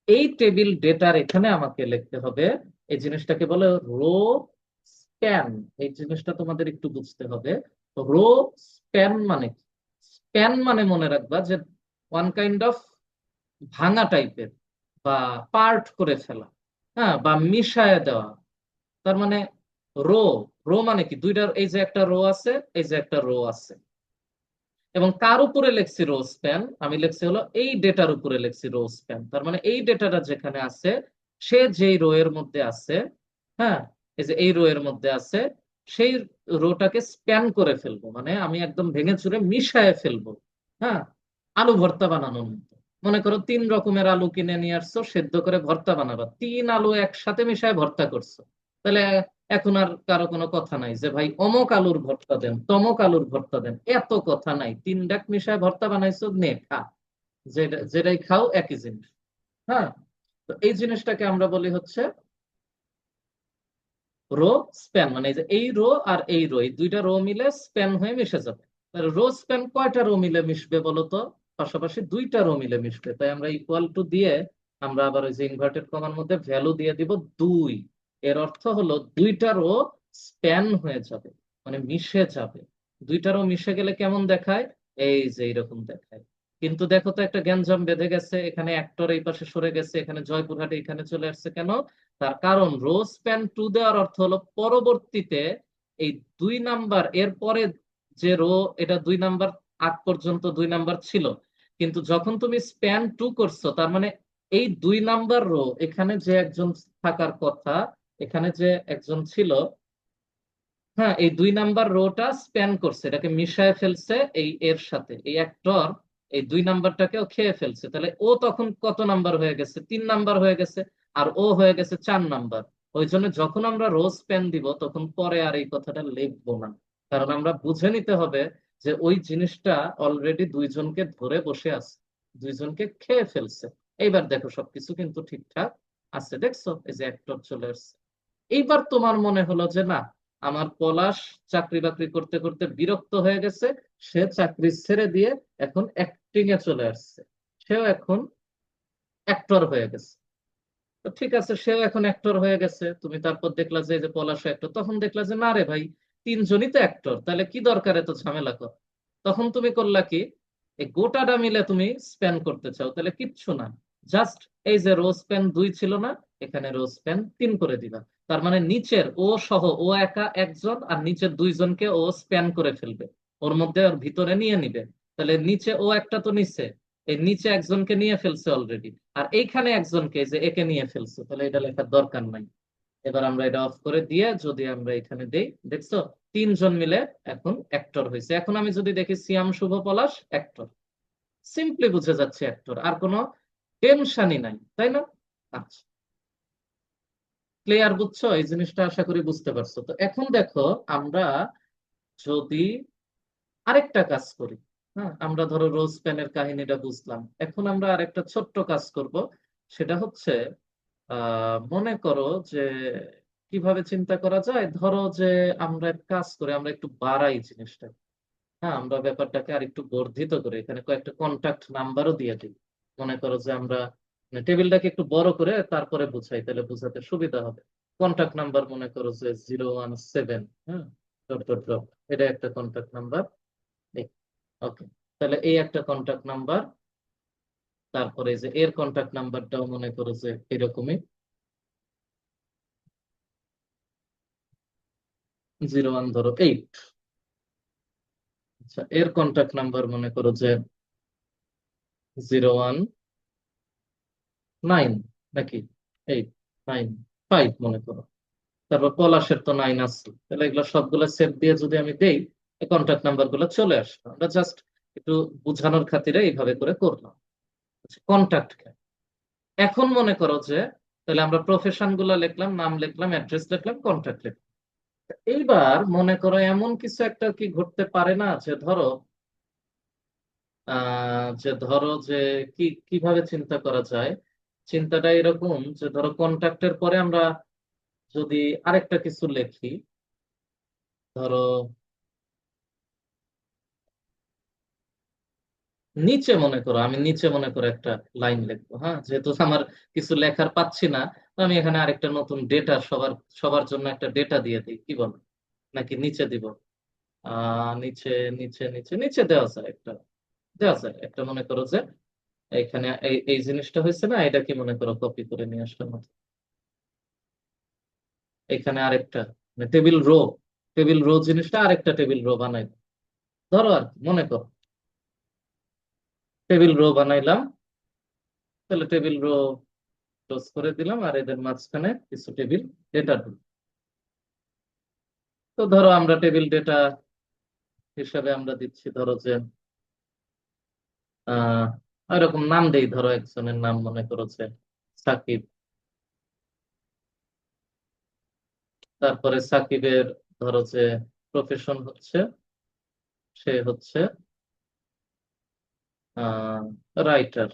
এই টেবিল ডেটার এখানে আমাকে লিখতে হবে, এই জিনিসটাকে বলে রো স্প্যান। এই জিনিসটা তোমাদের একটু বুঝতে হবে। রো স্প্যান মানে কি? স্প্যান মানে মনে রাখবা যে ওয়ান কাইন্ড অফ ভাঙা টাইপের, বা পার্ট করে ফেলা, হ্যাঁ, বা মিশায় দেওয়া। তার মানে রো, রো মানে কি, দুইটার এই যে একটা রো আছে, এই যে একটা রো আছে, এবং কার উপরে লিখছি রো স্প্যান, আমি লিখছি হলো এই ডেটার উপরে লিখছি রো স্প্যান। তার মানে এই ডেটাটা যেখানে আছে, সে যেই রো এর মধ্যে আছে, হ্যাঁ, এই যে এই রো এর মধ্যে আছে, সেই রোটাকে স্প্যান করে ফেলবো, মানে আমি একদম ভেঙে চুরে মিশায় ফেলবো। হ্যাঁ, আলু ভর্তা বানানোর মতো। মনে করো তিন রকমের আলু কিনে নিয়ে আসছো, সেদ্ধ করে ভর্তা বানাবা, তিন আলু একসাথে মিশায় ভর্তা করছো, তাহলে এখন আর কারো কোনো কথা নাই যে ভাই অমুক আলুর ভর্তা দেন, তমুক আলুর ভর্তা দেন, এত কথা নাই, তিন ডাক মিশায় ভর্তা বানাইছো, নে খা, যেটাই খাও একই জিনিস। হ্যাঁ, তো এই জিনিসটাকে আমরা বলি হচ্ছে রো স্প্যান, মানে এই যে এই রো আর এই রো, এই দুইটা রো মিলে স্প্যান হয়ে মিশে যাবে। রো স্প্যান কয়টা রো মিলে মিশবে বলো তো? পাশাপাশি দুইটা রো মিলে মিশবে, তাই আমরা ইকুয়াল টু দিয়ে আমরা আবার ওই যে ইনভার্টেড কমার মধ্যে ভ্যালু দিয়ে দিব দুই। এর অর্থ হলো দুইটা রো স্প্যান হয়ে যাবে, মানে মিশে যাবে। দুইটা রো মিশে গেলে কেমন দেখায়? এই যে এইরকম দেখায়। কিন্তু দেখো তো একটা গ্যাঞ্জাম বেঁধে গেছে, এখানে অ্যাক্টর এই পাশে সরে গেছে, এখানে জয়পুরহাটে এখানে চলে আসছে কেন? তার কারণ রো স্প্যান টু দেওয়ার অর্থ হলো পরবর্তীতে এই দুই নাম্বার এর পরে যে রো, এটা দুই নাম্বার আগ পর্যন্ত দুই নাম্বার ছিল, কিন্তু যখন তুমি স্প্যান টু করছো, তার মানে এই দুই নাম্বার রো, এখানে যে একজন থাকার কথা, এখানে যে একজন ছিল, হ্যাঁ, এই দুই নাম্বার রোটা স্প্যান করছে, এটাকে মিশায় ফেলছে এই এর সাথে, এই অ্যাক্টর এই দুই নাম্বারটাকেও খেয়ে ফেলছে, তাহলে ও তখন কত নাম্বার হয়ে গেছে? তিন নাম্বার হয়ে গেছে, আর ও হয়ে গেছে চার নাম্বার। ওই জন্য যখন আমরা রো স্প্যান দিব, তখন পরে আর এই কথাটা লিখবো না, কারণ আমরা বুঝে নিতে হবে যে ওই জিনিসটা অলরেডি দুইজনকে ধরে বসে আছে, দুইজনকে খেয়ে ফেলছে। এইবার দেখো সবকিছু কিন্তু ঠিকঠাক আছে, দেখছো এই যে অ্যাক্টর চলে আসছে। এইবার তোমার মনে হলো যে না, আমার পলাশ চাকরি বাকরি করতে করতে বিরক্ত হয়ে গেছে, সে চাকরি ছেড়ে দিয়ে এখন অ্যাক্টিং এ চলে আসছে, সেও এখন অ্যাক্টর হয়ে গেছে। তো ঠিক আছে, সেও এখন অ্যাক্টর হয়ে গেছে, তুমি তারপর দেখলা যে এই যে পলাশ অ্যাক্টর, তখন দেখলা যে না রে ভাই, তিনজনই তো অ্যাক্টর, তাহলে কি দরকার এত ঝামেলা কর। তখন তুমি করলা কি, এই গোটাটা মিলে তুমি স্প্যান করতে চাও, তাহলে কিচ্ছু না, জাস্ট এই যে রো স্প্যান দুই ছিল না, এখানে রো স্প্যান তিন করে দিবা। তার মানে নিচের ও সহ ও একা একজন, আর নিচের দুইজনকে ও স্প্যান করে ফেলবে, ওর মধ্যে ওর ভিতরে নিয়ে নিবে। তাহলে নিচে ও একটা তো নিচে, এই নিচে একজনকে নিয়ে ফেলছে অলরেডি, আর এইখানে একজনকে যে একে নিয়ে ফেলছে, তাহলে এটা লেখার দরকার নাই। এবার আমরা এটা অফ করে দিয়ে যদি আমরা এখানে দেই, দেখছো তিনজন মিলে এখন অ্যাক্টর হয়েছে। এখন আমি যদি দেখি সিয়াম শুভ পলাশ অ্যাক্টর, সিম্পলি বুঝে যাচ্ছে অ্যাক্টর, আর কোনো টেনশনই নাই, তাই না? আচ্ছা, ক্লিয়ার? বুঝছো এই জিনিসটা? আশা করি বুঝতে পারছো। তো এখন দেখো আমরা যদি আরেকটা কাজ করি, হ্যাঁ, আমরা ধরো রোজ পেনের কাহিনীটা বুঝলাম, এখন আমরা আরেকটা ছোট্ট কাজ করব। সেটা হচ্ছে মনে করো যে কিভাবে চিন্তা করা যায়, ধরো যে আমরা এক কাজ করে আমরা একটু বাড়াই জিনিসটা, হ্যাঁ, আমরা ব্যাপারটাকে আর একটু বর্ধিত করে এখানে কয়েকটা কন্টাক্ট নাম্বারও দিয়ে দিই। মনে করো যে আমরা টেবিলটাকে একটু বড় করে তারপরে বুঝাই, তাহলে বুঝাতে সুবিধা হবে। কন্টাক্ট নাম্বার মনে করো যে 017, হ্যাঁ, ডট ডট ডট, এটা একটা কন্টাক্ট নাম্বার। ওকে, তাহলে এই একটা কন্টাক্ট নাম্বার। তারপরে এই যে এর কন্টাক্ট নাম্বারটাও মনে করো যে এরকমই, 01 ধরো 8। আচ্ছা, এর কন্টাক্ট নাম্বার মনে করো যে 019, নাকি 895 মনে করো। তারপর পলাশের তো 9 আছে, তাহলে এগুলো সবগুলো সেট দিয়ে যদি আমি দেই, এই কন্ট্যাক্ট নাম্বার গুলো চলে আসবে। আমরা জাস্ট একটু বুঝানোর খাতিরে এইভাবে করে করলাম। কন্ট্যাক্ট। এখন মনে করো যে তাহলে আমরা প্রফেশন গুলো লিখলাম, নাম লিখলাম, অ্যাড্রেস লিখলাম, কন্ট্যাক্ট লিখলাম। এইবার মনে করো এমন কিছু একটা কি ঘটতে পারে না, যে ধরো যে কিভাবে চিন্তা করা যায়। চিন্তাটা এরকম যে ধরো কন্ট্যাক্টের পরে আমরা যদি আরেকটা কিছু লিখি, ধরো নিচে মনে করো, আমি নিচে মনে করো একটা লাইন লিখবো, হ্যাঁ, যেহেতু আমার কিছু লেখার পাচ্ছি না, তো আমি এখানে আরেকটা নতুন ডেটা সবার সবার জন্য একটা ডেটা দিয়ে দিই, কি বল? নাকি নিচে দিব? নিচে, নিচে নিচে নিচে দেওয়া যায় একটা, দেওয়া যায় একটা, মনে করো যে এখানে এই এই জিনিসটা হয়েছে না, এটা কি মনে করো কপি করে নিয়ে আসলাম, এখানে আরেকটা টেবিল রো, টেবিল রো জিনিসটা আরেকটা টেবিল রো বানাই, ধরো আর কি, মনে করো টেবিল রো বানাইলাম। তাহলে টেবিল রো ক্লোজ করে দিলাম, আর এদের মাঝখানে কিছু টেবিল ডেটা দিই। তো ধরো আমরা টেবিল ডেটা হিসাবে আমরা দিচ্ছি ধরো যে আহ এরকম নাম দেই, ধরো একজনের নাম মনে করো যে সাকিব। তারপরে সাকিবের ধরো যে প্রফেশন হচ্ছে, সে হচ্ছে রাইটার।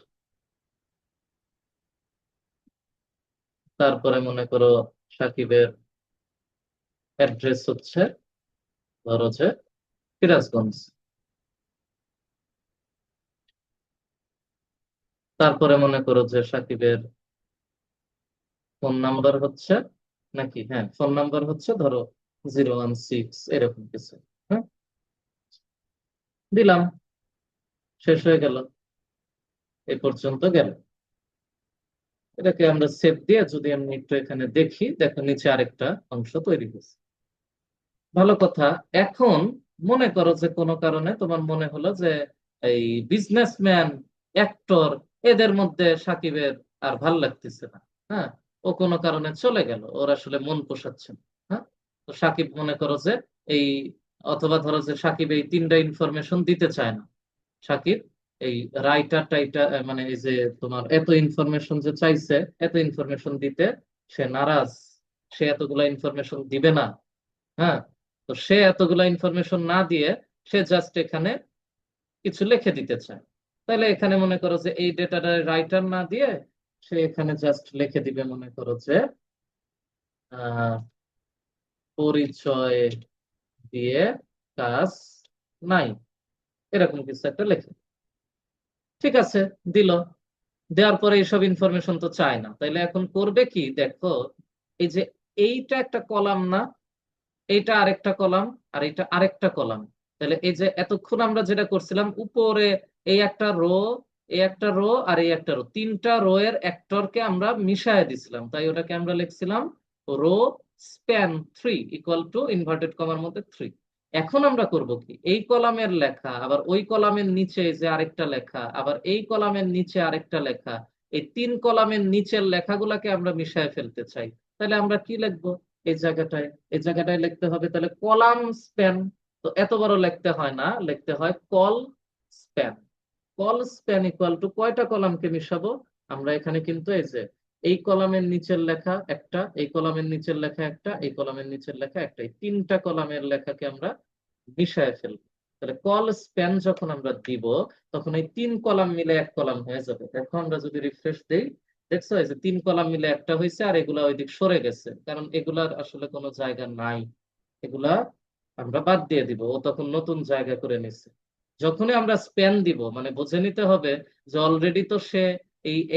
তারপরে মনে করো সাকিবের অ্যাড্রেস হচ্ছে ধরো যে সিরাজগঞ্জ। তারপরে মনে করো যে সাকিবের ফোন নাম্বার হচ্ছে, নাকি, হ্যাঁ, ফোন নাম্বার হচ্ছে ধরো 016, এরকম কিছু। হ্যাঁ, দিলাম, শেষ হয়ে গেল, এই পর্যন্ত গেল। এটাকে আমরা সেভ দিয়ে যদি আমি একটু এখানে দেখি, দেখো নিচে আরেকটা অংশ তৈরি হয়েছে। ভালো কথা। এখন মনে করো যে কোনো কারণে তোমার মনে হলো যে এই বিজনেসম্যান, অ্যাক্টর, এদের মধ্যে সাকিবের আর ভাল লাগতেছে না, হ্যাঁ, ও কোনো কারণে চলে গেল, ওর আসলে মন পোষাচ্ছে না। হ্যাঁ, তো সাকিব মনে করো যে এই, অথবা ধরো যে সাকিব এই তিনটা ইনফরমেশন দিতে চায় না। সাকিব এই রাইটার টাইটার মানে এই যে তোমার এত ইনফরমেশন যে চাইছে, এত ইনফরমেশন দিতে সে নারাজ, সে এতগুলা ইনফরমেশন দিবে না। হ্যাঁ, তো সে এতগুলা ইনফরমেশন না দিয়ে সে জাস্ট এখানে কিছু লিখে দিতে চায়। তাহলে এখানে মনে করো যে এই ডেটাটা রাইটার না দিয়ে সে এখানে জাস্ট লিখে দিবে, মনে করো যে আহ পরিচয় দিয়ে কাজ নাই, এরকম কিছু একটা লেখে। ঠিক আছে, দিল। দেওয়ার পরে এইসব ইনফরমেশন তো চায় না, তাইলে এখন করবে কি দেখো, এই যে এইটা একটা কলাম না, এইটা আরেকটা কলাম, আর এটা আরেকটা কলাম। তাহলে এই যে এতক্ষণ আমরা যেটা করছিলাম উপরে, এই একটা রো, এই একটা রো, আর এই একটা রো, তিনটা রো এর অ্যাক্টরকে আমরা মিশায় দিছিলাম, তাই ওটাকে আমরা লিখছিলাম row span 3 equal to inverted কমার মধ্যে 3। এখন আমরা করব কি, এই কলামের লেখা আবার ওই কলামের নিচে যে আরেকটা লেখা, আবার এই কলামের নিচে আরেকটা লেখা, এই তিন কলামের নিচের লেখাগুলাকে আমরা মিশায় ফেলতে চাই। তাহলে আমরা কি লিখবো এই জায়গাটায়? এই জায়গাটায় লিখতে হবে তাহলে কলাম স্প্যান। তো এত বড় লিখতে হয় না, লিখতে হয় call span. Call span equal to কয়টা কলামকে মিশাবো? আমরা এখানে কিন্তু এই যে এই কলামের নিচের লেখা একটা, এই কলামের নিচের লেখা একটা, এই কলামের নিচের লেখা একটা, এই তিনটা কলামের লেখাকে আমরা মিশায় ফেলবো। তাহলে কল স্প্যান যখন আমরা দিব, তখন এই তিন কলাম মিলে এক কলাম হয়ে যাবে। দেখো আমরা যদি রিফ্রেশ দেই, দেখছো এই যে তিন কলাম মিলে একটা হয়েছে, আর এগুলা ওইদিক সরে গেছে, কারণ এগুলার আসলে কোনো জায়গা নাই। এগুলা আমরা বাদ দিয়ে দিব, ও তখন নতুন জায়গা করে নিচ্ছে। যখনই আমরা স্প্যান দিব, মানে বুঝে নিতে হবে যে অলরেডি তো সে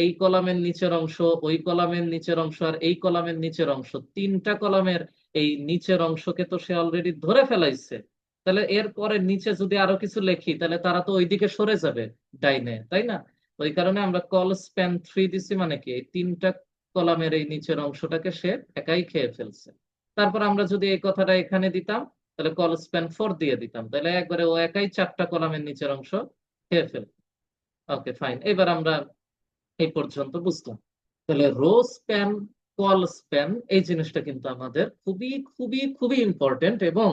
এই কলামের নিচের অংশ, ওই কলামের নিচের অংশ, আর এই কলামের নিচের অংশ, তিনটা কলামের এই নিচের অংশকে তো সে অলরেডি ধরে ফেলাইছে। তাহলে এরপরে নিচে যদি আরো কিছু লিখি, তাহলে তারা তো ওইদিকে সরে যাবে ডাইনে, তাই না? ওই কারণে আমরা কল স্প্যান 3 দিছি, মানে কি এই তিনটা কলামের এই নিচের অংশটাকে সে একাই খেয়ে ফেলছে। তারপর আমরা যদি এই কথাটা এখানে দিতাম, তাহলে কল স্প্যান 4 দিয়ে দিতাম, তাহলে একবারে ও একাই চারটা কলামের নিচের অংশ খেয়ে ফেল। ওকে ফাইন, এবার আমরা এই পর্যন্ত বুঝলাম। তাহলে রো স্প্যান, কল স্প্যান, এই জিনিসটা কিন্তু আমাদের খুবই খুবই খুবই ইম্পর্টেন্ট। এবং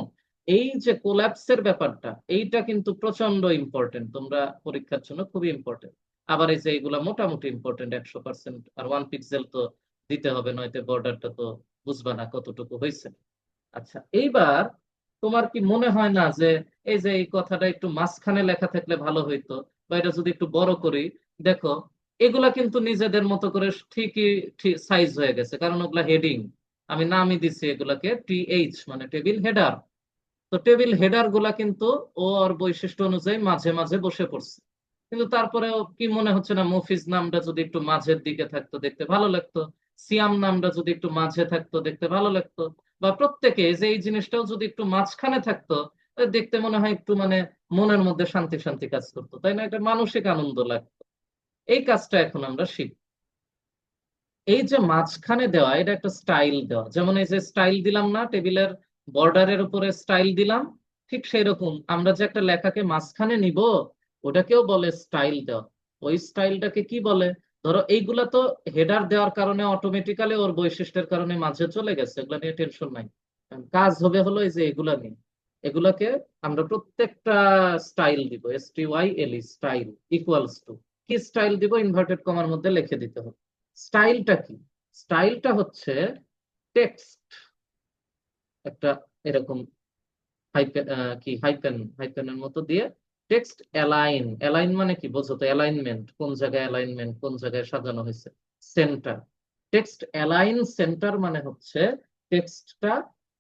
এই যে কোল্যাপসের ব্যাপারটা, এইটা কিন্তু প্রচন্ড ইম্পর্টেন্ট, তোমরা পরীক্ষার জন্য খুবই ইম্পর্টেন্ট। আবার এই যে এইগুলা মোটামুটি ইম্পর্টেন্ট 100%, আর 1 পিক্সেল তো দিতে হবে, নয়তো বর্ডারটা তো বুঝবা না কতটুকু হয়েছে। আচ্ছা, এইবার তোমার কি মনে হয় না যে এই যে এই কথাটা একটু মাঝখানে লেখা থাকলে ভালো হইতো, বা এটা যদি একটু বড় করি? দেখো এগুলা কিন্তু নিজেদের মতো করে ঠিকই সাইজ হয়ে গেছে, কারণ ওগুলা হেডিং। আমি নামই দিচ্ছি এগুলাকে টিএইচ, মানে টেবিল হেডার। তো টেবিল হেডার গুলা কিন্তু ওর বৈশিষ্ট্য অনুযায়ী মাঝে মাঝে বসে পড়ছে। কিন্তু তারপরেও কি মনে হচ্ছে না মফিজ নামটা যদি একটু মাঝের দিকে থাকতো দেখতে ভালো লাগতো? সিয়াম নামটা যদি একটু মাঝে থাকতো দেখতে ভালো লাগতো? বা প্রত্যেকে যে এই জিনিসটাও যদি একটু মাঝখানে থাকতো, দেখতে মনে হয় একটু মানে মনের মধ্যে শান্তি শান্তি কাজ করতো, তাই না? একটা মানসিক আনন্দ লাগতো। এই কাজটা এখন আমরা শিখি। এই যে মাঝখানে দেওয়া, এটা একটা স্টাইল দেওয়া, যেমন এই যে স্টাইল দিলাম না টেবিলের বর্ডারের উপরে স্টাইল দিলাম, ঠিক সেই রকম আমরা যে একটা লেখাকে মাঝখানে নিব, ওটাকেও বলে স্টাইল দেওয়া। ওই স্টাইলটাকে কি বলে? ধরো এইগুলা তো হেডার দেওয়ার কারণে অটোমেটিক্যালি ওর বৈশিষ্ট্যের কারণে মাঝে চলে গেছে, এগুলা নিয়ে টেনশন নাই। কাজ হবে হলো এই যে এগুলা নিয়ে, এগুলাকে আমরা প্রত্যেকটা স্টাইল দিব, STYLE, স্টাইল ইকুয়ালস টু কি স্টাইল দিব? ইনভার্টেড কমার মধ্যে লিখে দিতে হবে। স্টাইলটা কি? স্টাইলটা হচ্ছে টেক্সট, একটা এরকম হাইপেন, কি হাইপেন, হাইপেনের মতো দিয়ে টেক্সট অ্যালাইন। অ্যালাইন মানে কি বোঝো তো? অ্যালাইনমেন্ট, কোন জায়গায় অ্যালাইনমেন্ট, কোন জায়গায় সাজানো হয়েছে। সেন্টার, টেক্সট অ্যালাইন সেন্টার মানে হচ্ছে টেক্সটটা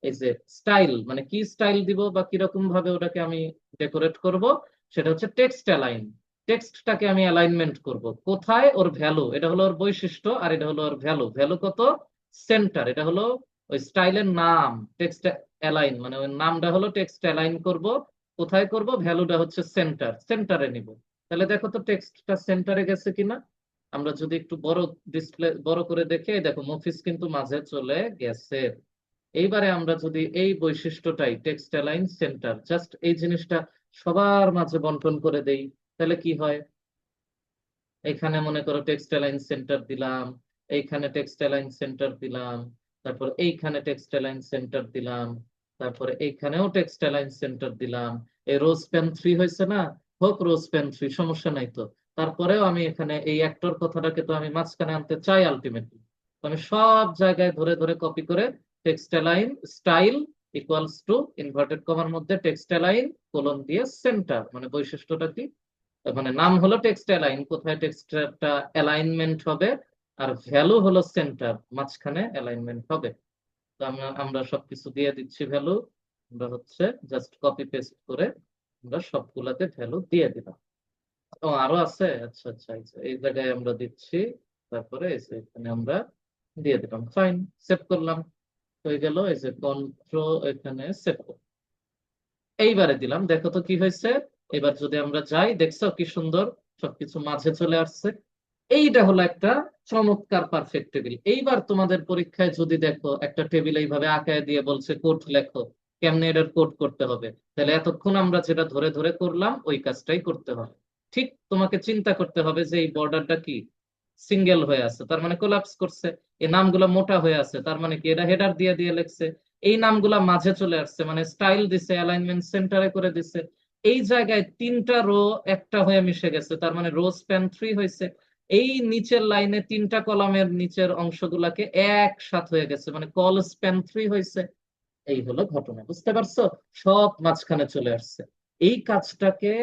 এই যে স্টাইল, মানে কি স্টাইল দিব বা কিরকম ভাবে ওটাকে আমি ডেকোরেট করব, সেটা হচ্ছে টেক্সট অ্যালাইন। টেক্সটটাকে আমি অ্যালাইনমেন্ট করব কোথায়? ওর ভ্যালু, এটা হলো ওর বৈশিষ্ট্য, আর এটা হলো ওর ভ্যালু। ভ্যালু কত? সেন্টার, এটা হলো ওই স্টাইলের নাম। টেক্সট অ্যালাইন মানে ওই নামটা হলো টেক্সট অ্যালাইন করব। কোথায় করব? ভ্যালুটা হচ্ছে সেন্টার, সেন্টারে নিব। তাহলে দেখো তো টেক্সটটা সেন্টারে গেছে কিনা। আমরা যদি একটু বড় ডিসপ্লে বড় করে দেখে, এই দেখো মফিস কিন্তু মাঝে চলে গেছে। এইবারে আমরা যদি এই বৈশিষ্ট্যটাই টেক্সট অ্যালাইন সেন্টার, জাস্ট এই জিনিসটা সবার মাঝে বন্টন করে দেই, তাহলে কি হয়? এখানে মনে করো টেক্সট অ্যালাইন সেন্টার দিলাম, এইখানে টেক্সট অ্যালাইন সেন্টার দিলাম, তারপর এইখানে টেক্সট অ্যালাইন সেন্টার দিলাম, তারপরে এইখানেও টেক্সট অ্যালাইন সেন্টার দিলাম। এই রোজ পেন 3 হয়েছে না? হোক রোজ পেন 3, সমস্যা নাই তো। তারপরেও আমি এখানে এই অ্যাক্টর কথাটাকে তো আমি মাঝখানে আনতে চাই আলটিমেটলি। তো আমি সব জায়গায় ধরে ধরে কপি করে text align style equals to inverted কমার মধ্যে টেক্সট অ্যালাইন কোলন দিয়ে সেন্টার, মানে বৈশিষ্ট্যটা কি? মানে নাম হলো টেক্সট অ্যালাইন, কোথায় টেক্সটটা অ্যালাইনমেন্ট হবে, আর ভ্যালু হলো সেন্টার, মাঝখানে অ্যালাইনমেন্ট হবে। তো আমরা আমরা সবকিছু দিয়ে দিচ্ছি ভ্যালু। আমরা হচ্ছে জাস্ট কপি পেস্ট করে আমরা সবগুলাতে ভ্যালু দিয়ে দিলাম। ও আরো আছে, আচ্ছা আচ্ছা, এই জায়গায় আমরা দিচ্ছি, তারপরে এই যে এখানে আমরা দিয়ে দিলাম। ফাইন, সেভ করলাম, হয়ে গেল। এই যে কন্ট্রোল, এখানে সেভ। এইবারে দিলাম, দেখো তো কি হয়েছে। এবার যদি আমরা যাই, দেখছো কি সুন্দর সবকিছু মাঝে চলে আসছে। এইটা হলো একটা চমৎকার পারফেক্ট টেবিল। এইবার তোমাদের পরীক্ষায় যদি দেখো একটা টেবিল এইভাবে আঁকায় দিয়ে বলছে কোড লেখো, কেমনে এটার কোড করতে হবে, তাহলে এতক্ষণ আমরা যেটা ধরে ধরে করলাম ওই কাজটাই করতে হবে। ঠিক তোমাকে চিন্তা করতে হবে যে এই বর্ডারটা কি, সিঙ্গেল হয়ে আছে, তার মানে কোলাপস করছে। এই নামগুলা মোটা হয়ে আছে, তার মানে কি এরা হেডার দিয়ে দিয়ে লিখছে। এই নামগুলা মাঝে চলে আসছে, মানে স্টাইল দিছে, অ্যালাইনমেন্ট সেন্টারে করে দিছে। এই জায়গায় তিনটা রো একটা হয়ে মিশে গেছে, তার মানে রো স্প্যান 3 হয়েছে। এই নিচের লাইনে তিনটা কলামের নিচের অংশগুলাকে একসাথ হয়ে গেছে, মানে কল স্প্যান 3 হয়েছে। এই হলো ঘটনা, বুঝতে পারছো? সব মাঝখানে চলে আসছে। এই কাজটাকে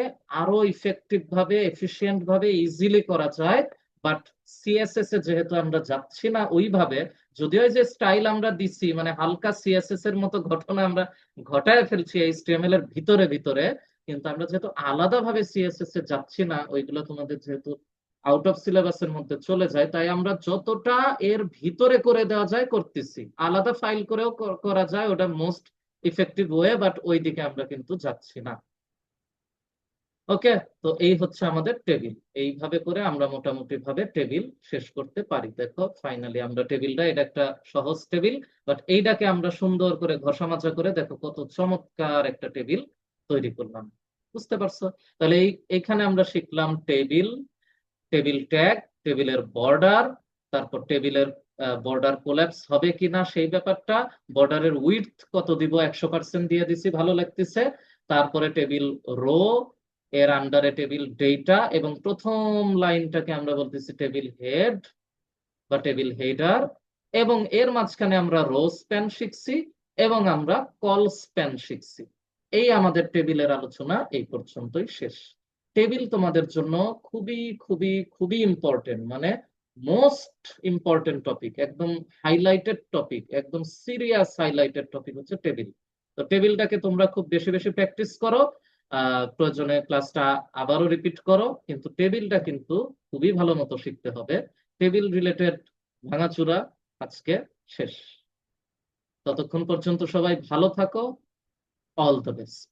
আরো ইফেক্টিভ ভাবে, এফিশিয়েন্ট ভাবে, ইজিলি করা যায়। বাট সিএসএস এ যেহেতু আমরা যাচ্ছি না ওইভাবে, যদিও এই যে স্টাইল আমরা দিছি, মানে হালকা সিএসএস এর মতো ঘটনা আমরা ঘটায় ফেলছি এইচটিএমএল এর ভিতরে ভিতরে, কিন্তু আমরা যেহেতু আলাদা ভাবে সিএসএস এ যাচ্ছি না, ওইগুলো তোমাদের যেহেতু আউট অফ সিলেবাসের মধ্যে চলে যায়, তাই আমরা যতটা এর ভিতরে করে দেওয়া যায় করতেছি। আলাদা ফাইল করেও করা যায়, ওটা মোস্ট ইফেক্টিভ ওয়ে, বাট ওই দিকে আমরা কিন্তু যাচ্ছি না। ওকে, তো এই হচ্ছে আমাদের টেবিল। এইভাবে করে আমরা মোটামুটি ভাবে টেবিল শেষ করতে পারি। দেখো ফাইনালি আমরা টেবিলটা, এটা একটা সহজ টেবিল, বাট এইটাকে আমরা সুন্দর করে ঘষা মাজা করে দেখো কত চমৎকার একটা টেবিল তৈরি করলাম। বুঝতে পারছো? তাহলে এইখানে আমরা শিখলাম টেবিল, টেবিল ট্যাগ, টেবিলের বর্ডার, তারপর টেবিলের বর্ডার কোল্যাপস হবে কিনা সেই ব্যাপারটা, বর্ডারের উইডথ কত দিব, 100% দিয়ে দিছি, ভালো লাগতেছে। তারপরে টেবিল রো, এর আন্ডারে টেবিল ডেটা, এবং প্রথম লাইনটাকে আমরা বলতেছি টেবিল হেড বা টেবিল হেডার, এবং এর মাঝখানে আমরা রো স্প্যান শিখছি এবং আমরা কল স্প্যান শিখছি। এই আমাদের টেবিলের আলোচনা এই পর্যন্তই শেষ। টেবিল তোমাদের জন্য খুবই খুবই খুবই ইম্পর্টেন্ট, মানে মোস্ট ইম্পর্টেন্ট টপিক, একদম হাইলাইটেড টপিক, একদম সিরিয়াস হাইলাইটেড টপিক হচ্ছে টেবিল। তো টেবিলটাকে তোমরা খুব বেশি বেশি প্র্যাকটিস করো, প্রয়োজনে ক্লাসটা আবারও রিপিট করো, কিন্তু টেবিলটা কিন্তু খুবই ভালো মতো শিখতে হবে। টেবিল রিলেটেড ভাঙাচুরা আজকে শেষ। ততক্ষণ পর্যন্ত সবাই ভালো থাকো। All the best.